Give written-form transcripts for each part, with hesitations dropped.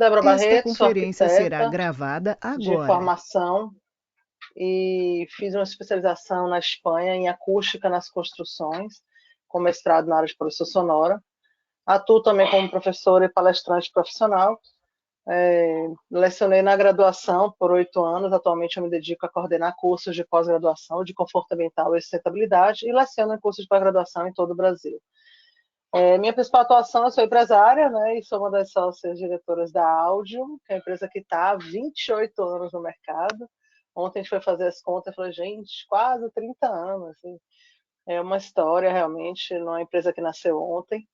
Débora Esta Barreto, sou conferência será arquiteta gravada de agora. formação e fiz uma especialização na Espanha em acústica nas construções, com mestrado na área de produção sonora. Atuo também como professora e palestrante profissional. Lecionei na graduação por 8 anos. Atualmente eu me dedico a coordenar cursos de pós-graduação de conforto ambiental e sustentabilidade e leciono em cursos de pós-graduação em todo o Brasil. Minha principal atuação, eu sou empresária, né, e sou uma das sócias diretoras da Áudio, que é uma empresa que está há 28 anos no mercado. Ontem a gente foi fazer as contas e falou, gente, quase 30 anos. Assim. É uma história, realmente, não é uma empresa que nasceu ontem.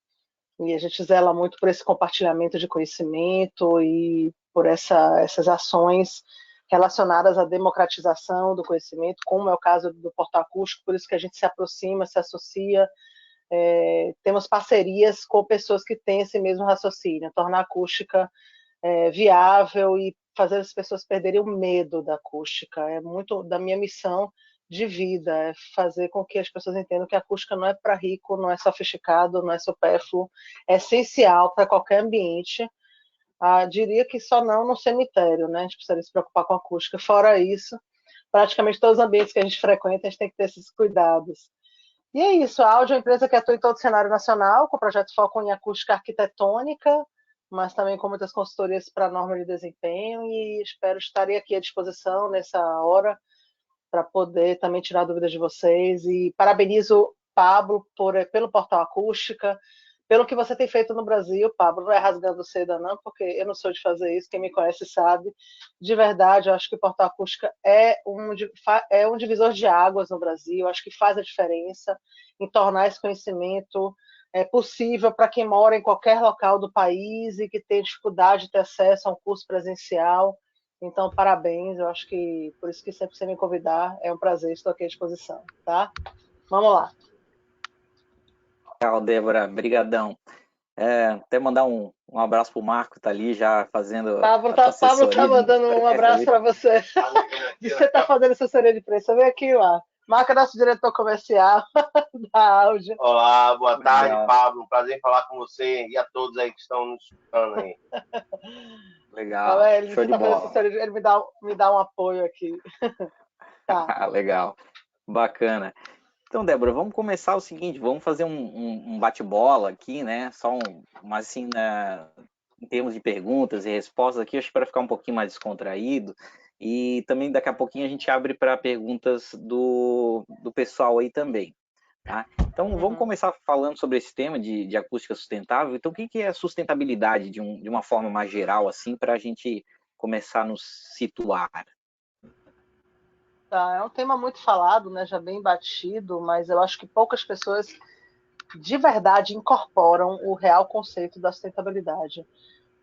E a gente zela muito por esse compartilhamento de conhecimento e por essas ações relacionadas à democratização do conhecimento, como é o caso do Portal Acústico, por isso que a gente se aproxima, se associa, temos parcerias com pessoas que têm esse mesmo raciocínio, tornar a acústica viável e fazer as pessoas perderem o medo da acústica. É muito da minha missão de vida, é fazer com que as pessoas entendam que a acústica não é para rico, não é sofisticado, não é supérfluo, é essencial para qualquer ambiente. Diria que só não no cemitério, né? A gente precisaria se preocupar com a acústica. Fora isso, praticamente todos os ambientes que a gente frequenta, a gente tem que ter esses cuidados. E é isso, a Áudio é uma empresa que atua em todo o cenário nacional, com projetos foco em acústica arquitetônica, mas também com muitas consultorias para norma de desempenho, e espero estar aqui à disposição nessa hora para poder também tirar dúvidas de vocês. E parabenizo Pablo pelo Portal Acústica, pelo que você tem feito no Brasil, Pablo. Não é rasgando seda, não, porque eu não sou de fazer isso, quem me conhece sabe. De verdade, eu acho que o Portal Acústica é um divisor de águas no Brasil, eu acho que faz a diferença em tornar esse conhecimento possível para quem mora em qualquer local do país e que tem dificuldade de ter acesso a um curso presencial. Então, parabéns, eu acho que por isso que sempre você me convidar, é um prazer, estou aqui à disposição, tá? Vamos lá. Tchau, Débora, brigadão. Até mandar um abraço pro Marco, tá ali já fazendo a tua Pablo tá assessoria de mandando um imprensa abraço ali. para você. Você tá fazendo assessoria de imprensa, vem aqui lá. Marca nosso diretor comercial da Áudio. Olá, boa tarde, Legal. Pablo. Um prazer falar com você e a todos aí que estão nos escutando aí. Legal, show Você de tá fazendo bola. assessoria, ele me dá um apoio aqui. Tá. Legal, bacana. Então, Débora, vamos começar o seguinte, vamos fazer um bate-bola aqui, né? Mas assim, em termos de perguntas e respostas aqui, acho que para ficar um pouquinho mais descontraído. E também daqui a pouquinho a gente abre para perguntas do pessoal aí também. Tá? Então, vamos começar falando sobre esse tema de acústica sustentável. Então, o que é sustentabilidade de uma forma mais geral, assim, para a gente começar a nos situar? Tá, é um tema muito falado, né, já bem batido, mas eu acho que poucas pessoas de verdade incorporam o real conceito da sustentabilidade,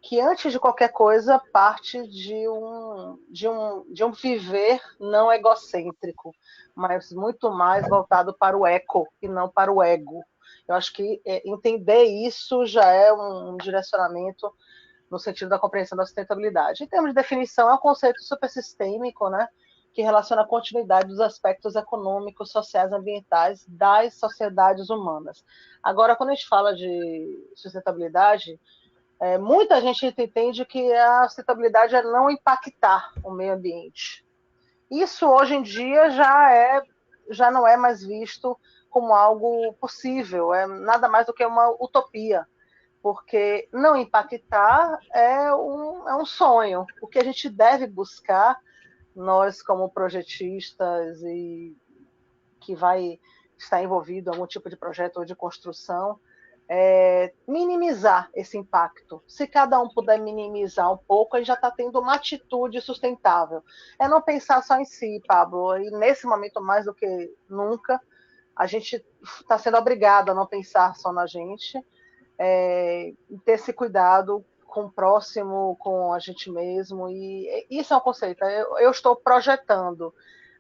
que antes de qualquer coisa parte de um viver não egocêntrico, mas muito mais voltado para o eco e não para o ego. Eu acho que entender isso já é um direcionamento no sentido da compreensão da sustentabilidade. Em termos de definição, é um conceito super sistêmico, né, que relaciona a continuidade dos aspectos econômicos, sociais e ambientais das sociedades humanas. Agora, quando a gente fala de sustentabilidade, muita gente entende que a sustentabilidade é não impactar o meio ambiente. Isso, hoje em dia, já não é mais visto como algo possível, é nada mais do que uma utopia, porque não impactar é um sonho. O que a gente deve buscar, nós como projetistas e que vai estar envolvido em algum tipo de projeto ou de construção, minimizar esse impacto. Se cada um puder minimizar um pouco, a gente já está tendo uma atitude sustentável. É não pensar só em si, Pablo, e nesse momento mais do que nunca, a gente está sendo obrigado a não pensar só na gente, ter esse cuidado com o próximo, com a gente mesmo, e isso é um conceito. Eu estou projetando,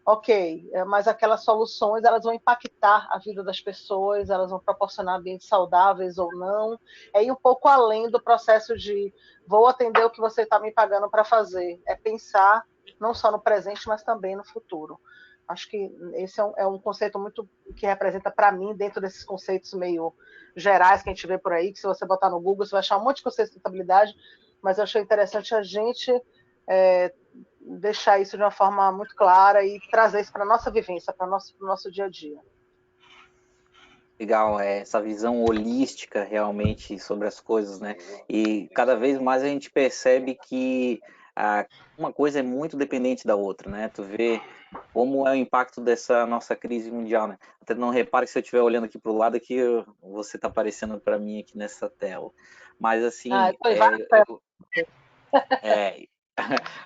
ok, mas aquelas soluções elas vão impactar a vida das pessoas, elas vão proporcionar ambientes saudáveis ou não, ir um pouco além do processo de vou atender o que você está me pagando para fazer, é pensar não só no presente, mas também no futuro. Acho que esse é um conceito muito que representa para mim, dentro desses conceitos meio gerais que a gente vê por aí, que se você botar no Google, você vai achar um monte de conceito de sustentabilidade, mas eu achei interessante a gente deixar isso de uma forma muito clara e trazer isso para a nossa vivência, para o nosso dia a dia. Legal, essa visão holística realmente sobre as coisas, né? E cada vez mais a gente percebe que uma coisa é muito dependente da outra, né? Tu vê como é o impacto dessa nossa crise mundial, né? Até não repare que se eu estiver olhando aqui para o lado aqui, você está aparecendo para mim aqui nessa tela. Mas assim,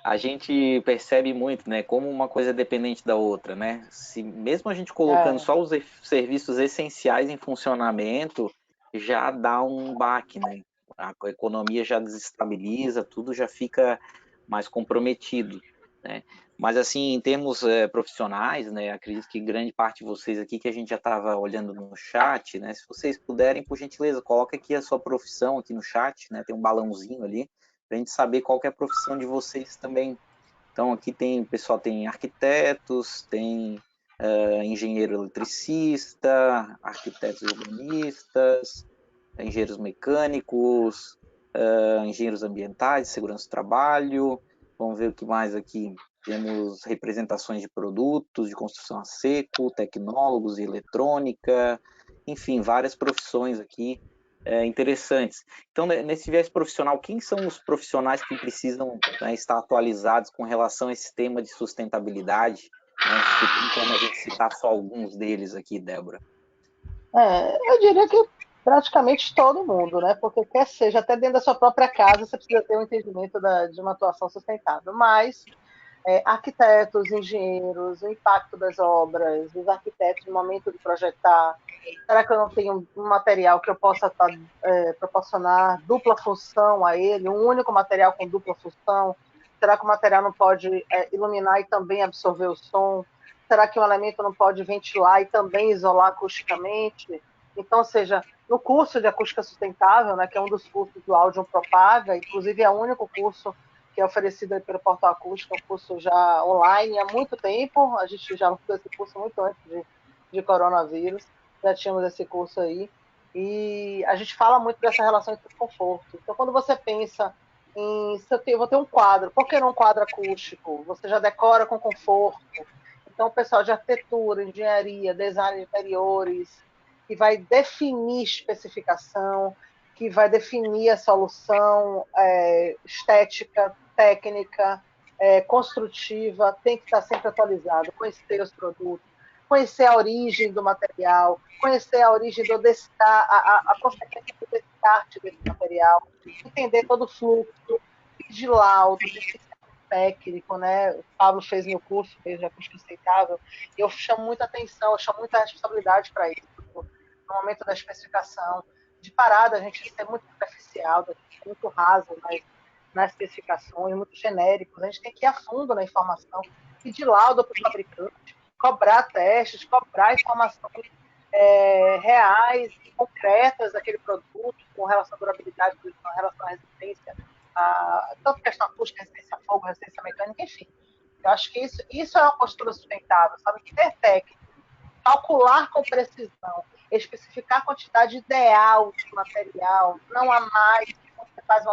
a gente percebe muito, né, como uma coisa é dependente da outra, né? Se mesmo a gente colocando só os serviços essenciais em funcionamento, já dá um baque, né? A economia já desestabiliza, tudo já fica mais comprometido, né? Mas assim, em termos profissionais, né, acredito que grande parte de vocês aqui que a gente já estava olhando no chat, né, se vocês puderem, por gentileza, coloca aqui a sua profissão aqui no chat, né, tem um balãozinho ali, para a gente saber qual que é a profissão de vocês também. Então aqui tem, pessoal, tem arquitetos, tem engenheiro eletricista, arquitetos urbanistas, engenheiros mecânicos, engenheiros ambientais, segurança do trabalho. Vamos ver o que mais aqui. Temos representações de produtos, de construção a seco, tecnólogos de eletrônica, enfim, várias profissões aqui interessantes. Então, nesse viés profissional, quem são os profissionais que precisam, né, estar atualizados com relação a esse tema de sustentabilidade? Né? Se tem como a gente citar só alguns deles aqui, Débora. Eu diria que praticamente todo mundo, né? Porque quer seja, até dentro da sua própria casa, você precisa ter um entendimento de uma atuação sustentável. Mas arquitetos, engenheiros, o impacto das obras, os arquitetos no momento de projetar. Será que eu não tenho um material que eu possa proporcionar dupla função a ele, um único material com dupla função? Será que o material não pode iluminar e também absorver o som? Será que um elemento não pode ventilar e também isolar acusticamente? Então, ou seja, no curso de acústica sustentável, né, que é um dos cursos do Áudio Propaga, inclusive é o único curso que é oferecido pelo Portal Acústica, um curso já online há muito tempo, a gente já lançou esse curso muito antes de coronavírus, já tínhamos esse curso aí, e a gente fala muito dessa relação entre conforto. Então, quando você pensa em, se eu vou ter um quadro, por que não um quadro acústico? Você já decora com conforto. Então, o pessoal de arquitetura, engenharia, design de interiores, que vai definir especificação, que vai definir a solução estética, técnica, construtiva, tem que estar sempre atualizado, conhecer os produtos, conhecer a origem do material, conhecer a origem do descarte, a consequência do descarte desse material, entender todo o fluxo, de laudo, de técnico, né? O Pablo fez meu curso, fez de acústica aceitável, e eu chamo muita atenção, eu chamo muita responsabilidade para isso, no momento da especificação, de parada, a gente ser muito superficial, muito raso nas especificações, muito genéricos, a gente tem que ir a fundo na informação, pedir laudo para o fabricante, cobrar testes, cobrar informações reais e concretas daquele produto, com relação à durabilidade, com relação à resistência, tanto questão acústica, resistência a fogo, resistência mecânica, enfim. Eu acho que isso é uma postura sustentável, sabe? Ter técnica, calcular com precisão, especificar a quantidade ideal de material, não há mais, você faz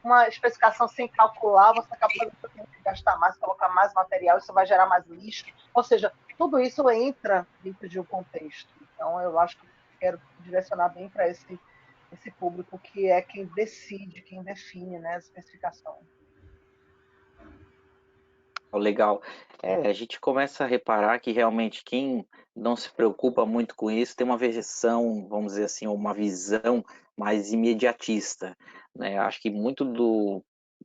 uma especificação sem calcular, você acaba tendo que gastar mais, colocar mais material, isso vai gerar mais lixo, ou seja, tudo isso entra dentro de um contexto. Então, eu acho que eu quero direcionar bem para esse público que é quem decide, quem define, né, as especificações. Legal. A gente começa a reparar que realmente quem não se preocupa muito com isso tem uma versão, vamos dizer assim, uma visão mais imediatista, né? Acho que muito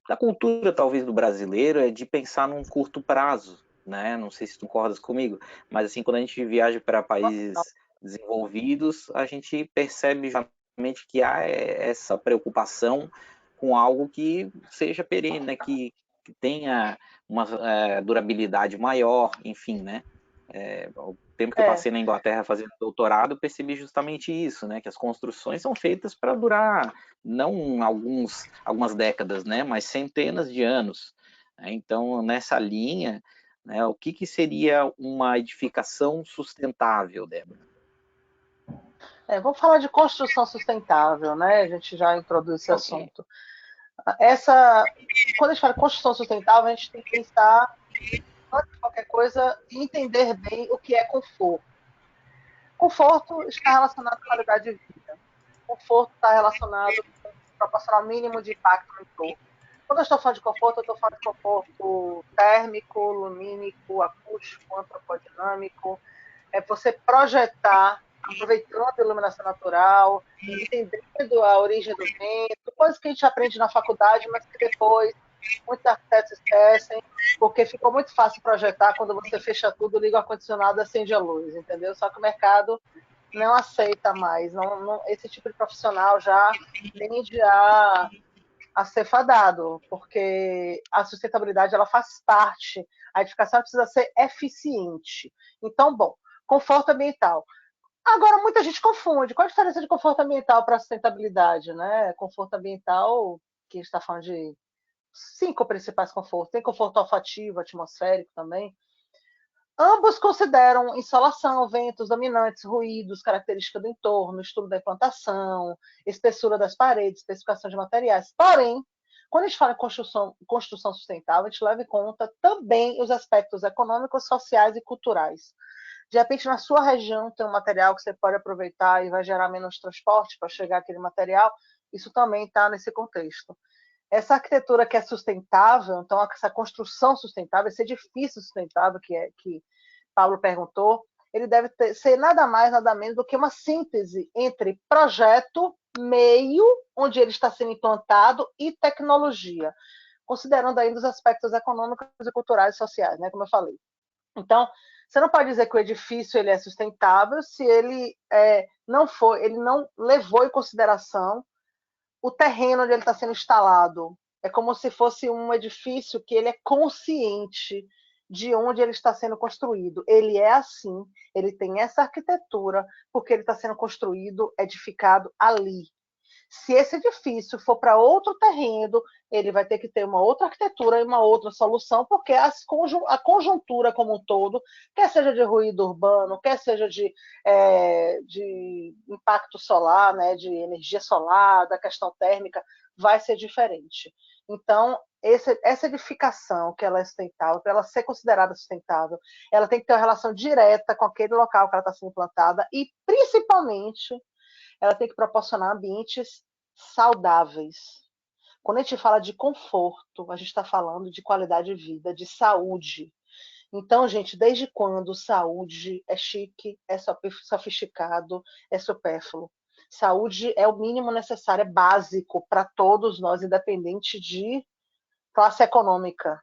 da cultura, talvez, do brasileiro é de pensar num curto prazo, né? Não sei se tu concordas comigo, mas assim, quando a gente viaja para países desenvolvidos, a gente percebe justamente que há essa preocupação com algo que seja perene, né? Que tenha uma durabilidade maior, enfim, né? O tempo que eu passei na Inglaterra fazendo doutorado, percebi justamente isso, né? Que as construções são feitas para durar não algumas décadas, né? Mas centenas de anos. Então, nessa linha, né, o que seria uma edificação sustentável, Débora? Vamos falar de construção sustentável, né? A gente já introduz esse assunto. Quando a gente fala em construção sustentável, a gente tem que pensar, antes de qualquer coisa, em entender bem o que é conforto. Conforto está relacionado à qualidade de vida. Conforto está relacionado com proporcionar o mínimo de impacto no entorno. Quando eu estou falando de conforto, eu estou falando de conforto térmico, lumínico, acústico, antropodinâmico. É você projetar, aproveitando a iluminação natural, entendendo a origem do vento, coisas que a gente aprende na faculdade, mas que depois muitos arquitetos esquecem, porque ficou muito fácil projetar quando você fecha tudo, liga o ar-condicionado, acende a luz, entendeu? Só que o mercado não aceita mais. Esse tipo de profissional já tende a ser fadado, porque a sustentabilidade ela faz parte, a edificação precisa ser eficiente. Então, bom, conforto ambiental. Agora, muita gente confunde. Qual a diferença de conforto ambiental para sustentabilidade? Né? Conforto ambiental, que a gente está falando de 5 principais confortos. Tem conforto olfativo, atmosférico também. Ambos consideram insolação, ventos dominantes, ruídos, característica do entorno, estudo da implantação, espessura das paredes, especificação de materiais. Porém, quando a gente fala em construção sustentável, a gente leva em conta também os aspectos econômicos, sociais e culturais. De repente, na sua região tem um material que você pode aproveitar e vai gerar menos transporte para chegar aquele material. Isso também está nesse contexto. Essa arquitetura que é sustentável, então essa construção sustentável, esse edifício sustentável que Paulo perguntou, ele deve ser nada mais, nada menos do que uma síntese entre projeto, meio onde ele está sendo implantado e tecnologia, considerando ainda os aspectos econômicos e culturais e sociais, né, como eu falei. Então, você não pode dizer que o edifício ele é sustentável se ele ele não levou em consideração o terreno onde ele está sendo instalado. É como se fosse um edifício que ele é consciente de onde ele está sendo construído. Ele é assim, ele tem essa arquitetura, porque ele está sendo construído, edificado ali. Se esse edifício for para outro terreno, ele vai ter que ter uma outra arquitetura e uma outra solução, porque a conjuntura como um todo, quer seja de ruído urbano, quer seja de impacto solar, né, de energia solar, da questão térmica, vai ser diferente. Então, essa edificação que ela é sustentável, para ela ser considerada sustentável, ela tem que ter uma relação direta com aquele local que ela está sendo implantada e, principalmente, ela tem que proporcionar ambientes saudáveis. Quando a gente fala de conforto, a gente está falando de qualidade de vida, de saúde. Então, gente, desde quando saúde é chique, é sofisticado, é supérfluo? Saúde é o mínimo necessário, é básico para todos nós, independente de classe econômica.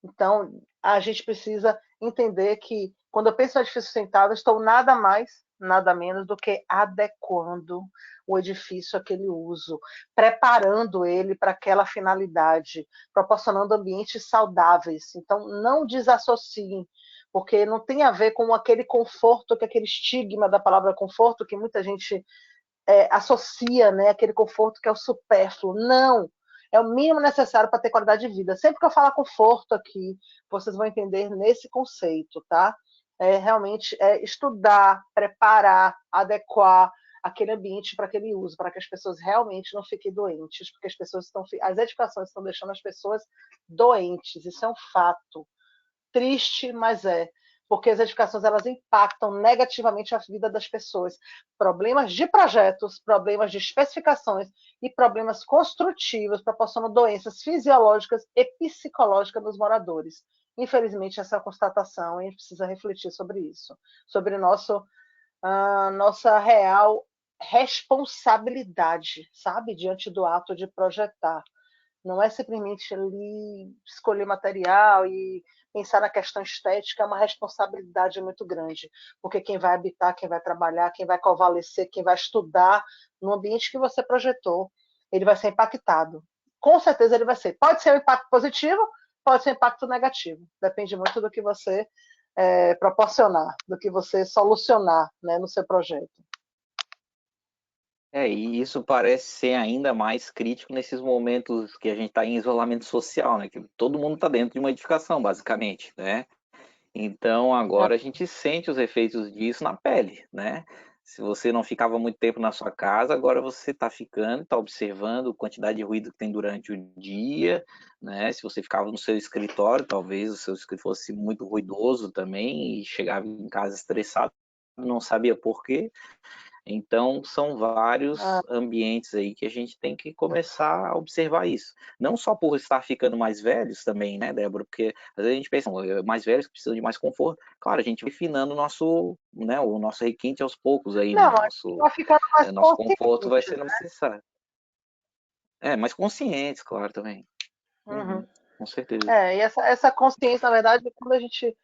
Então, a gente precisa entender que, quando eu penso em edifício sustentável, estou nada mais, nada menos do que adequando o edifício àquele uso, preparando ele para aquela finalidade, proporcionando ambientes saudáveis. Então, não desassociem, porque não tem a ver com aquele conforto, que aquele estigma da palavra conforto, que muita gente associa, né, aquele conforto que é o supérfluo. Não! É o mínimo necessário para ter qualidade de vida. Sempre que eu falar conforto aqui, vocês vão entender nesse conceito, tá? Realmente estudar, preparar, adequar aquele ambiente para aquele uso, para que as pessoas realmente não fiquem doentes, porque as edificações estão deixando as pessoas doentes. Isso é um fato. Triste, mas porque as edificações elas impactam negativamente a vida das pessoas. Problemas de projetos, problemas de especificações e problemas construtivos proporcionam doenças fisiológicas e psicológicas dos moradores. Infelizmente, essa é a constatação e a gente precisa refletir sobre isso, sobre nossa real responsabilidade, sabe, diante do ato de projetar. Não é simplesmente ali escolher material e pensar na questão estética, é uma responsabilidade muito grande, porque quem vai habitar, quem vai trabalhar, quem vai convalescer, quem vai estudar no ambiente que você projetou, ele vai ser impactado. Com certeza ele vai ser. Pode ser um impacto positivo, pode ser um impacto negativo. Depende muito do que você proporcionar, do que você solucionar, né, no seu projeto. E isso parece ser ainda mais crítico nesses momentos que a gente está em isolamento social, né? Que todo mundo está dentro de uma edificação, basicamente, né? Então agora a gente sente os efeitos disso na pele, né? Se você não ficava muito tempo na sua casa, agora você está ficando, está observando a quantidade de ruído que tem durante o dia, né? Se você ficava no seu escritório, talvez o seu escritório fosse muito ruidoso também e chegava em casa estressado, não sabia por quê. Então, são vários ambientes aí que a gente tem que começar a observar isso. Não só por estar ficando mais velhos também, né, Débora? Porque às vezes a gente pensa, mais velhos que precisam de mais conforto. Claro, a gente vai afinando o nosso requinte aos poucos aí, né? Não, a gente vai ficando mais Nosso conforto vai consciente. sendo necessário. Mais conscientes, claro, também. Uhum. Com certeza. E essa consciência, na verdade, quando a gente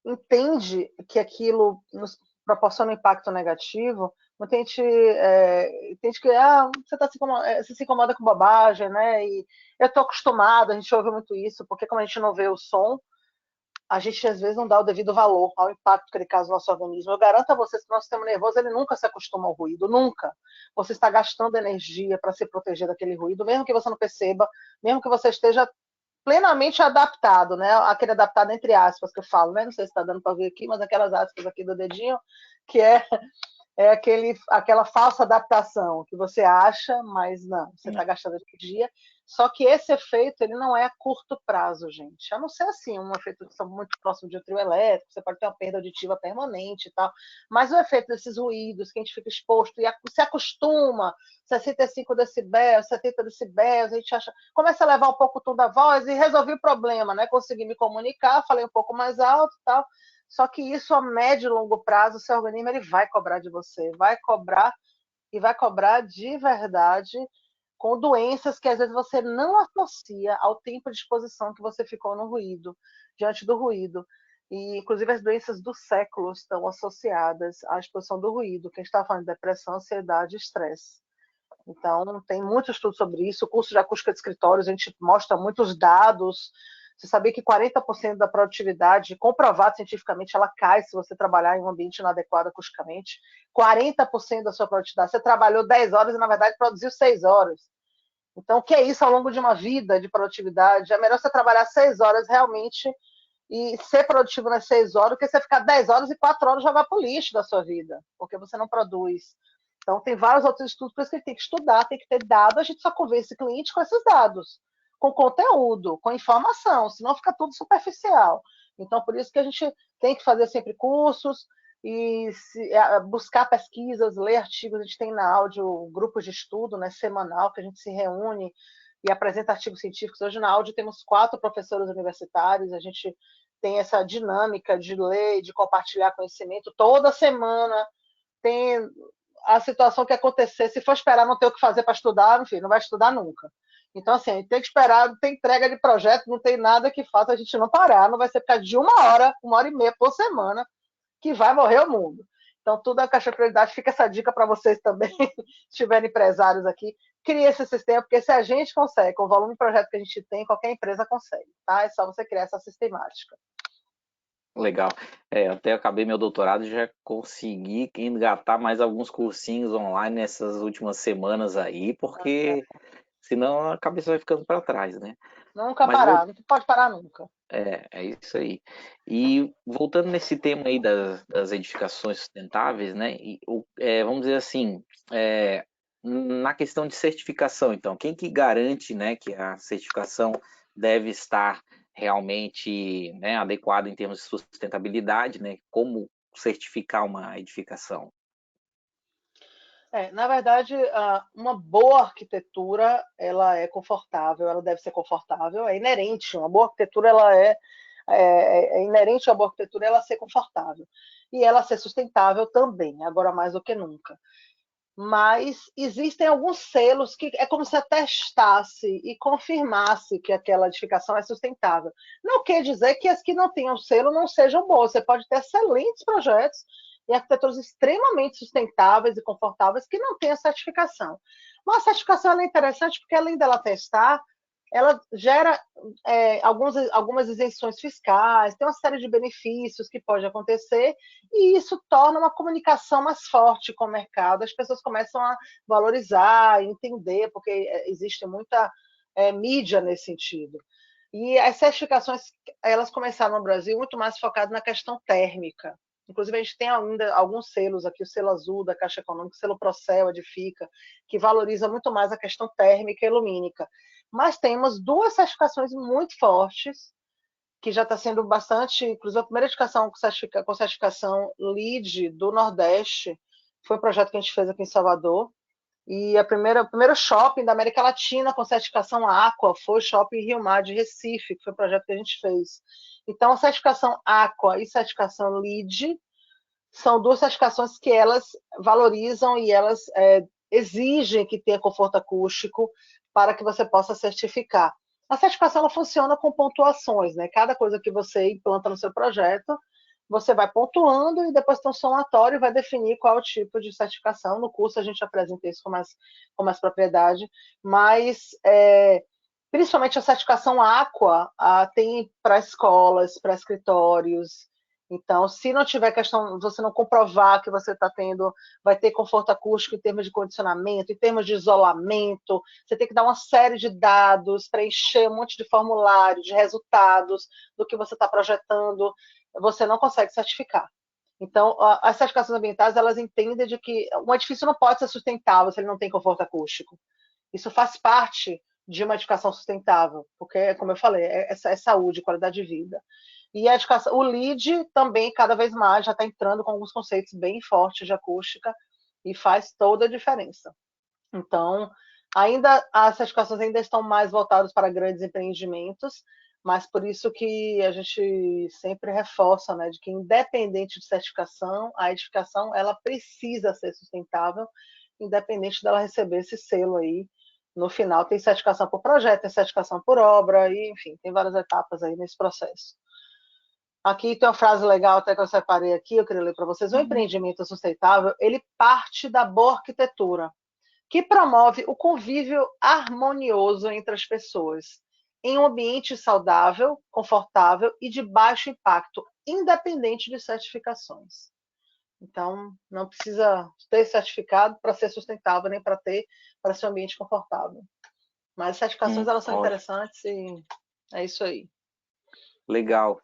entende que aquilo nos proporciona um impacto negativo, muita gente entende que você se incomoda com bobagem, né? E eu estou acostumada, a gente ouve muito isso, porque como a gente não vê o som, a gente às vezes não dá o devido valor ao impacto que ele causa no nosso organismo. Eu garanto a vocês que o nosso sistema nervoso ele nunca se acostuma ao ruído, nunca. Você está gastando energia para se proteger daquele ruído, mesmo que você não perceba, mesmo que você esteja plenamente adaptado, né? Aquele adaptado entre aspas que eu falo, né? Não sei se está dando para ver aqui, mas aquelas aspas aqui do dedinho, que é aquela falsa adaptação que você acha, mas não, você está gastando energia. Só que esse efeito ele não é a curto prazo, gente. A não ser assim, um efeito que são muito próximo de um trio elétrico, você pode ter uma perda auditiva permanente e tal. Mas o efeito desses ruídos que a gente fica exposto e se acostuma, 65 decibéis, 70 decibéis, a gente começa a levar um pouco o tom da voz e resolvi o problema, né? Consegui me comunicar, falei um pouco mais alto e tal. Só que isso a médio e longo prazo, o seu organismo ele vai cobrar de você, vai cobrar e vai cobrar de verdade com doenças que às vezes você não associa ao tempo de exposição que você ficou no ruído, diante do ruído. E, inclusive, as doenças do século estão associadas à exposição do ruído, que a gente está falando de depressão, ansiedade e estresse. Então, tem muito estudo sobre isso. O curso de acústica de escritórios, a gente mostra muitos dados. Você sabia que 40% da produtividade, comprovado cientificamente, ela cai se você trabalhar em um ambiente inadequado acusticamente. 40% da sua produtividade. Você trabalhou 10 horas e, na verdade, produziu 6 horas. Então, o que é isso ao longo de uma vida de produtividade? É melhor você trabalhar 6 horas realmente e ser produtivo nas 6 horas do que você ficar 10 horas e 4 horas jogar para o lixo da sua vida, porque você não produz. Então, tem vários outros estudos, por isso que ele tem que estudar, tem que ter dados, a gente só convence o cliente com esses dados, com conteúdo, com informação, senão fica tudo superficial. Então, por isso que a gente tem que fazer sempre cursos e buscar pesquisas, ler artigos. A gente tem na áudio grupos de estudo, né, semanal, que a gente se reúne e apresenta artigos científicos. Hoje na áudio temos 4 professores universitários, a gente tem essa dinâmica de ler, de compartilhar conhecimento toda semana. Tem a situação que acontecer, se for esperar não ter o que fazer para estudar, enfim, não vai estudar nunca. Então, assim, a gente tem que esperar, tem entrega de projeto, não tem nada que faça a gente não parar, não vai ser ficar de 1 hora e meia por semana que vai morrer o mundo. Então, tudo é caixa de prioridade, fica essa dica para vocês também, se tiverem empresários aqui, crie esse sistema, porque se a gente consegue, com o volume de projeto que a gente tem, qualquer empresa consegue, tá? É só você criar essa sistemática. Legal. Até acabei meu doutorado e já consegui engatar mais alguns cursinhos online nessas últimas semanas aí, porque senão a cabeça vai ficando para trás, né? Nunca parar, não pode parar nunca. É isso aí. E voltando nesse tema aí das edificações sustentáveis, né? Vamos dizer assim, na questão de certificação, então, quem que garante, né, que a certificação deve estar realmente, né, adequada em termos de sustentabilidade, né? Como certificar uma edificação? Na verdade, uma boa arquitetura, ela é confortável, ela deve ser confortável, é inerente. Uma boa arquitetura, ela é inerente à boa arquitetura ela ser confortável. E ela ser sustentável também, agora mais do que nunca. Mas existem alguns selos que é como se atestasse e confirmasse que aquela edificação é sustentável. Não quer dizer que as que não tenham selo não sejam boas. Você pode ter excelentes projetos e arquiteturas extremamente sustentáveis e confortáveis que não têm a certificação. Mas a certificação é interessante porque, além dela testar, ela gera algumas isenções fiscais, tem uma série de benefícios que pode acontecer, e isso torna uma comunicação mais forte com o mercado. As pessoas começam a valorizar, entender, porque existe muita mídia nesse sentido. E as certificações, elas começaram no Brasil muito mais focadas na questão térmica. Inclusive, a gente tem ainda alguns selos aqui, o selo azul da Caixa Econômica, o selo Procel, Edifica, que valoriza muito mais a questão térmica e lumínica. Mas temos duas certificações muito fortes, que já está sendo bastante, inclusive a primeira edificação com certificação LEED do Nordeste, foi um projeto que a gente fez aqui em Salvador, e o primeiro shopping da América Latina com certificação Aqua foi o Shopping Rio Mar de Recife, que foi o projeto que a gente fez. Então, a certificação Aqua e certificação LEED são duas certificações que elas valorizam e elas exigem que tenha conforto acústico para que você possa certificar. A certificação ela funciona com pontuações, né? Cada coisa que você implanta no seu projeto, você vai pontuando e depois tem um somatório e vai definir qual é o tipo de certificação. No curso a gente apresenta isso com mais propriedade, mas principalmente a certificação Aqua tem para escolas, para escritórios. Então, se não tiver questão, você não comprovar que você está tendo, vai ter conforto acústico em termos de condicionamento, em termos de isolamento, você tem que dar uma série de dados, preencher um monte de formulário, de resultados do que você está projetando, você não consegue certificar. Então, as certificações ambientais, elas entendem de que um edifício não pode ser sustentável se ele não tem conforto acústico. Isso faz parte de uma edificação sustentável, porque, como eu falei, é saúde, qualidade de vida. E a educação, o LEED também, cada vez mais, já está entrando com alguns conceitos bem fortes de acústica e faz toda a diferença. Então, as certificações ainda estão mais voltadas para grandes empreendimentos, mas por isso que a gente sempre reforça, né, de que independente de certificação, a edificação ela precisa ser sustentável, independente dela receber esse selo aí. No final tem certificação por projeto, tem certificação por obra, e enfim, tem várias etapas aí nesse processo. Aqui tem uma frase legal até que eu separei aqui, eu queria ler para vocês. O empreendimento sustentável, ele parte da boa arquitetura, que promove o convívio harmonioso entre as pessoas, em um ambiente saudável, confortável e de baixo impacto, independente de certificações. Então, não precisa ter certificado para ser sustentável, nem para ser um ambiente confortável. Mas as certificações, elas são interessantes e é isso aí. Legal.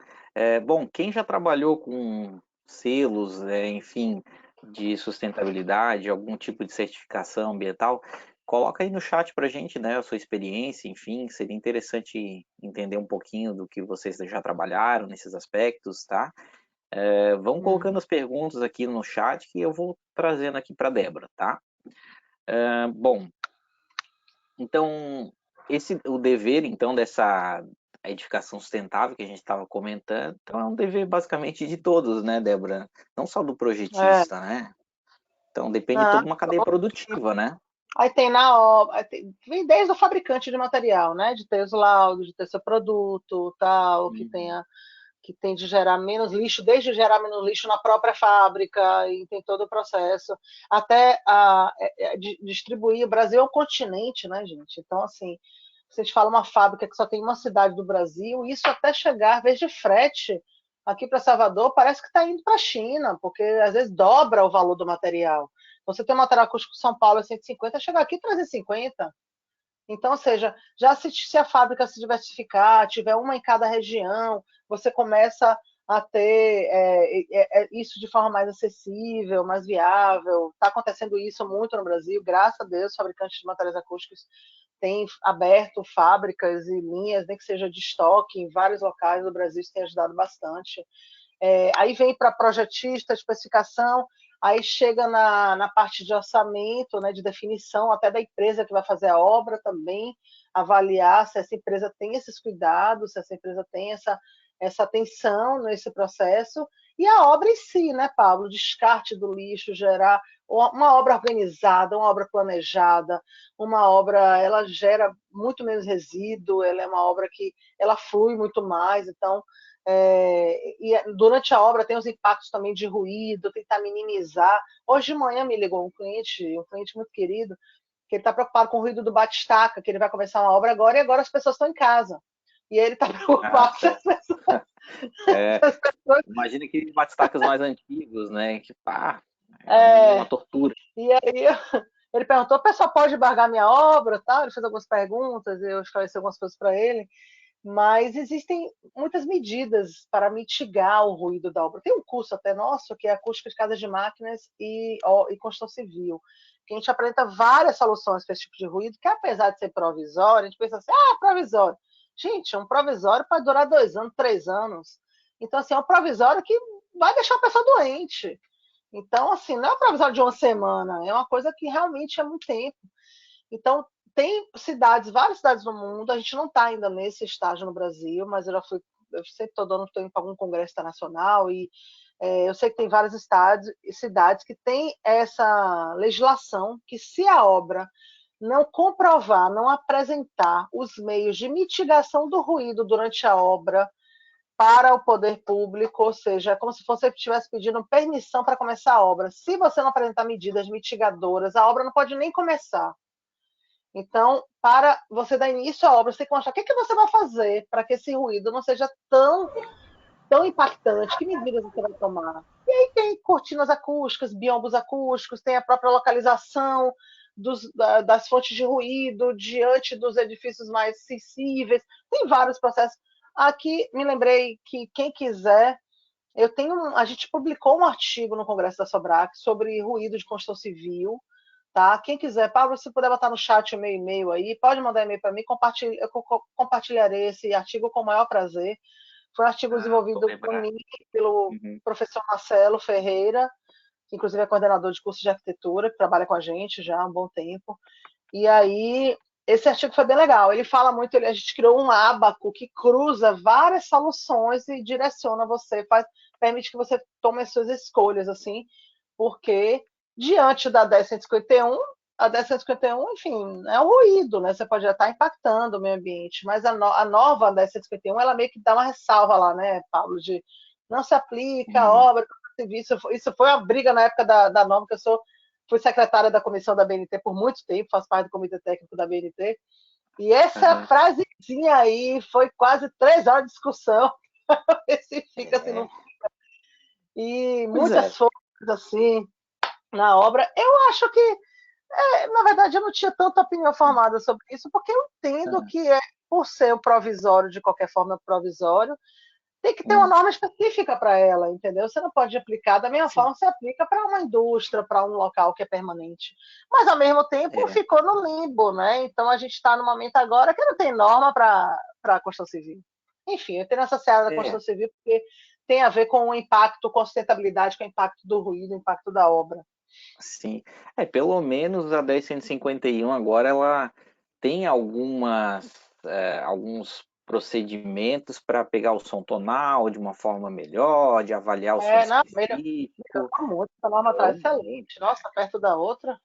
Bom, quem já trabalhou com selos, enfim, de sustentabilidade, algum tipo de certificação ambiental, coloca aí no chat para a gente, né, a sua experiência, enfim, seria interessante entender um pouquinho do que vocês já trabalharam nesses aspectos, tá? Vão colocando as perguntas aqui no chat que eu vou trazendo aqui para a Débora, tá? Bom, então, o dever, então, dessa edificação sustentável que a gente estava comentando, então é um dever basicamente de todos, né, Débora? Não só do projetista, né? Então depende de toda uma cadeia produtiva, né? Aí tem na obra, vem desde o fabricante de material, né? De ter os laudos, de ter seu produto, tal, que tem de gerar menos lixo, desde gerar menos lixo na própria fábrica, e tem todo o processo, até distribuir. O Brasil é um continente, né, gente? Então, assim, se a gente fala uma fábrica que só tem uma cidade do Brasil, isso até chegar, às vezes, de frete aqui para Salvador, parece que está indo para a China, porque às vezes dobra o valor do material. Você tem um material acústico em São Paulo é 150, chegar aqui 350. Então, ou seja, já se a fábrica se diversificar, tiver uma em cada região, você começa a ter isso de forma mais acessível, mais viável. Está acontecendo isso muito no Brasil, graças a Deus, fabricantes de materiais acústicos têm aberto fábricas e linhas, nem que seja de estoque, em vários locais do Brasil, isso tem ajudado bastante. Aí vem para projetista, especificação, aí chega na parte de orçamento, né, de definição até da empresa que vai fazer a obra também, avaliar se essa empresa tem esses cuidados, se essa empresa tem essa atenção nesse processo, e a obra em si, né, Pablo? Descarte do lixo, gerar uma obra organizada, uma obra planejada, uma obra, ela gera muito menos resíduo, ela é uma obra que ela flui muito mais, então e durante a obra tem os impactos também de ruído, tentar minimizar. Hoje de manhã me ligou um cliente muito querido, que ele está preocupado com o ruído do batistaca, que ele vai começar uma obra agora, e agora as pessoas estão em casa. E ele está preocupado com as pessoas. Imagina aqueles batistacas mais antigos, né? Que é uma tortura. E aí ele perguntou: o pessoal pode embargar minha obra? Tal? Ele fez algumas perguntas, eu esclareci algumas coisas para ele. Mas existem muitas medidas para mitigar o ruído da obra. Tem um curso até nosso, que é Acústica de Casas de Máquinas e Construção Civil, que a gente apresenta várias soluções para esse tipo de ruído, que apesar de ser provisório, a gente pensa assim, provisório. Gente, um provisório pode durar 2 anos, 3 anos. Então, assim, é um provisório que vai deixar a pessoa doente. Então, assim, não é um provisório de uma semana, é uma coisa que realmente é muito tempo. Então, tem cidades, várias cidades no mundo, a gente não está ainda nesse estágio no Brasil, mas eu sempre estou indo para algum congresso internacional e eu sei que tem vários estados e cidades que têm essa legislação que se a obra não comprovar, não apresentar os meios de mitigação do ruído durante a obra para o poder público, ou seja, é como se você estivesse pedindo permissão para começar a obra. Se você não apresentar medidas mitigadoras, a obra não pode nem começar. Então, para você dar início à obra, você tem que mostrar o que você vai fazer para que esse ruído não seja tão impactante, que medidas você vai tomar. E aí tem cortinas acústicas, biombos acústicos, tem a própria localização das fontes de ruído diante dos edifícios mais sensíveis, tem vários processos. Aqui, me lembrei que quem quiser, a gente publicou um artigo no Congresso da Sobrac sobre ruído de construção civil, tá? Quem quiser, Pablo, se puder botar no chat o meu e-mail aí, pode mandar e-mail para mim, eu compartilharei esse artigo com o maior prazer. Foi um artigo desenvolvido por mim, pelo professor Marcelo Ferreira, que inclusive é coordenador de curso de arquitetura, que trabalha com a gente já há um bom tempo. E aí, esse artigo foi bem legal. Ele fala muito, a gente criou um ábaco que cruza várias soluções e direciona você, permite que você tome as suas escolhas, assim, porque diante da 10.151, a 10.151, enfim, é um ruído, né? Você pode já estar impactando o meio ambiente, mas a nova 10.151, ela meio que dá uma ressalva lá, né, Pablo, de não se aplica a obra, isso foi uma briga na época da norma, que fui secretária da comissão da BNT por muito tempo, faço parte do comitê técnico da BNT, e essa frasezinha aí foi quase 3 horas de discussão, se fica, se não fica, e muitas forças, assim, na obra. Eu acho que, na verdade, eu não tinha tanta opinião formada sobre isso, porque eu entendo que, por ser um provisório, de qualquer forma, provisório, tem que ter uma norma específica para ela, entendeu? Você não pode aplicar da mesma forma que você aplica para uma indústria, para um local que é permanente. Mas, ao mesmo tempo, ficou no limbo, né? Então, a gente está no momento agora que não tem norma para a construção civil. Enfim, eu tenho essa seara da construção civil porque tem a ver com o impacto, com a sustentabilidade, com o impacto do ruído, o impacto da obra. Sim, pelo menos a 10.151 agora ela tem alguns procedimentos para pegar o som tonal de uma forma melhor, de avaliar o som específico. Muito, a norma está excelente, nossa, perto da outra.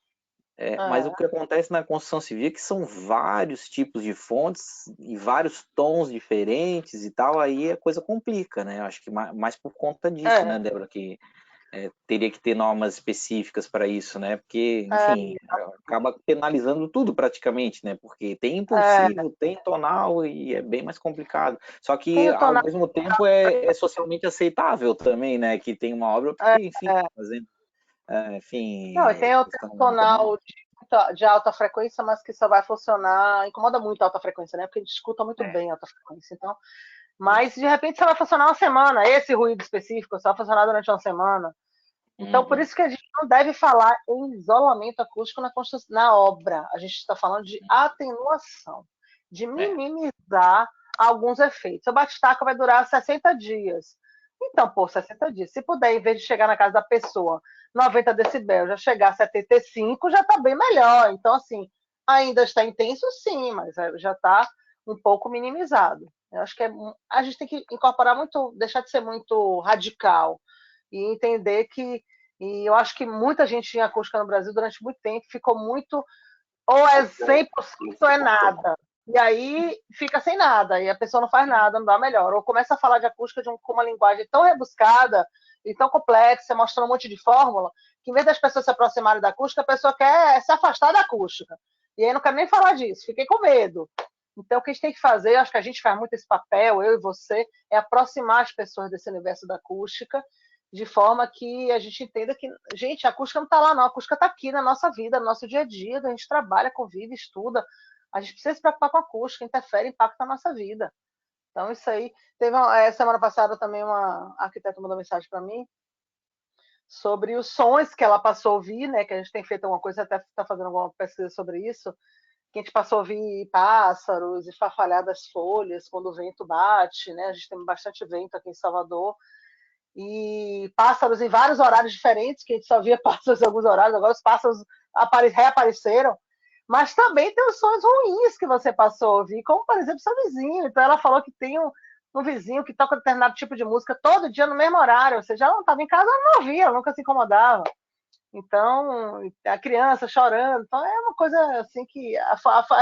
Mas o que acontece na construção civil é que são vários tipos de fontes e vários tons diferentes e tal, aí a coisa complica, né? Acho que mais por conta disso, né, Débora, que teria que ter normas específicas para isso, né? Porque, enfim, acaba penalizando tudo praticamente, né? Porque tem impulsivo, tem tonal e é bem mais complicado. Só que, ao mesmo tempo, é socialmente aceitável também, né? Que tem uma obra, porque, enfim, fazendo... enfim... Não, tem o tonal de alta frequência, mas que só vai funcionar... Incomoda muito a alta frequência, né? Porque a gente escuta muito bem a alta frequência, então... Mas, de repente, só vai funcionar uma semana. Esse ruído específico só vai funcionar durante uma semana. Então, por isso que a gente não deve falar em isolamento acústico na obra. A gente está falando de atenuação, de minimizar alguns efeitos. O batistaca vai durar 60 dias. Então, 60 dias. Se puder, em vez de chegar na casa da pessoa 90 decibéis, já chegar a 75, já está bem melhor. Então, assim, ainda está intenso, sim, mas já está um pouco minimizado. Eu acho que a gente tem que incorporar muito, deixar de ser muito radical e entender e eu acho que muita gente em acústica no Brasil durante muito tempo ficou muito, ou é 100% ou é nada. E aí fica sem nada, e a pessoa não faz nada, não dá melhor. Ou começa a falar de acústica com uma linguagem tão rebuscada e tão complexa, mostrando um monte de fórmula, que em vez das pessoas se aproximarem da acústica, a pessoa quer se afastar da acústica. E aí não quero nem falar disso, fiquei com medo. Então, o que a gente tem que fazer, acho que a gente faz muito esse papel, eu e você, é aproximar as pessoas desse universo da acústica, de forma que a gente entenda que, gente, a acústica não está lá, não. A acústica está aqui na nossa vida, no nosso dia a dia, a gente trabalha, convive, estuda. A gente precisa se preocupar com a acústica, interfere, impacta na nossa vida. Então, isso aí. Teve semana passada também uma arquiteta mandou mensagem para mim sobre os sons que ela passou a ouvir, né? Que a gente tem feito alguma coisa, até está fazendo alguma pesquisa sobre isso, que a gente passou a ouvir pássaros e farfalhar das folhas quando o vento bate, né? A gente tem bastante vento aqui em Salvador. E pássaros em vários horários diferentes, que a gente só via pássaros em alguns horários, agora os pássaros reapareceram. Mas também tem os sons ruins que você passou a ouvir, como, por exemplo, seu vizinho. Então, ela falou que tem um vizinho que toca determinado tipo de música todo dia no mesmo horário. Ou seja, ela não estava em casa, ela não ouvia, ela nunca se incomodava. Então, a criança chorando. Então, é uma coisa assim que as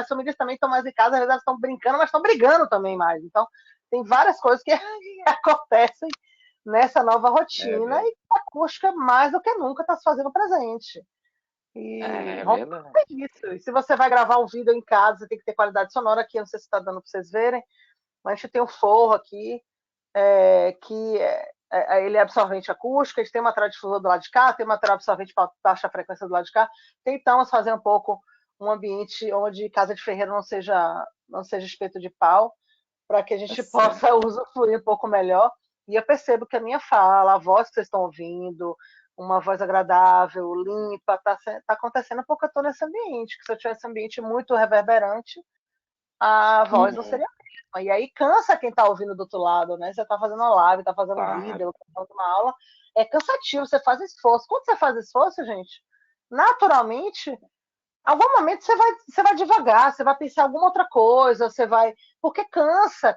famílias também estão mais em casa, às vezes elas estão brincando, mas estão brigando também mais. Então, tem várias coisas que acontecem nessa nova rotina e a acústica, mais do que nunca, está se fazendo presente. E vamos fazer isso. E se você vai gravar um vídeo em casa, você tem que ter qualidade sonora aqui, não sei se está dando para vocês verem, mas a gente tem um forro aqui, ele é absorvente acústico, a gente tem uma material difusor do lado de cá, tem material absorvente para baixa frequência do lado de cá. Tentamos fazer um pouco um ambiente onde casa de ferreiro não seja espeto de pau, para que a gente possa usufruir um pouco melhor. E eu percebo que a minha fala, a voz que vocês estão ouvindo, uma voz agradável, limpa, está acontecendo porque eu estou nesse ambiente, que se eu tivesse um ambiente muito reverberante, a voz não seria a mesma. E aí cansa quem está ouvindo do outro lado, né? Você está fazendo uma live, está fazendo um vídeo, está fazendo uma aula, é cansativo, você faz esforço. Quando você faz esforço, gente, naturalmente, em algum momento você vai devagar, você vai pensar alguma outra coisa, você vai. Porque cansa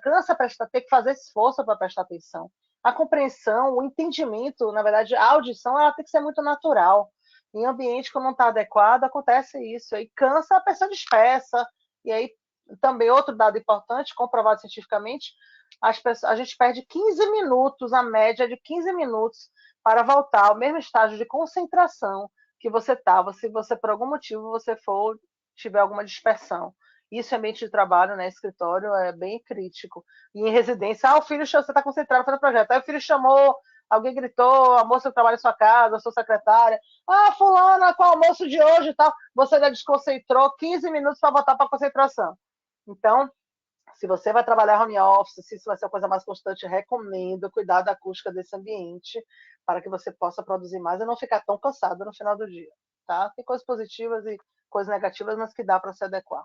ter que fazer esforço para prestar atenção. A compreensão, o entendimento, na verdade, a audição, ela tem que ser muito natural. Em ambiente que não está adequado, acontece isso. Aí cansa, a pessoa dispersa. E aí, também, outro dado importante, comprovado cientificamente, a gente perde 15 minutos, a média de 15 minutos, para voltar ao mesmo estágio de concentração que você estava, se você, por algum motivo, tiver alguma dispersão. Isso em ambiente de trabalho, né, escritório, é bem crítico. E em residência, o filho, você está concentrado fazendo projeto, aí o filho chamou, alguém gritou, a moça que trabalha em sua casa, a sua secretária, fulana, qual é o almoço de hoje e tal, você já desconcentrou 15 minutos para voltar para a concentração. Então, se você vai trabalhar home office, se isso vai ser uma coisa mais constante, recomendo cuidar da acústica desse ambiente para que você possa produzir mais e não ficar tão cansado no final do dia. Tá? Tem coisas positivas e coisas negativas, mas que dá para se adequar.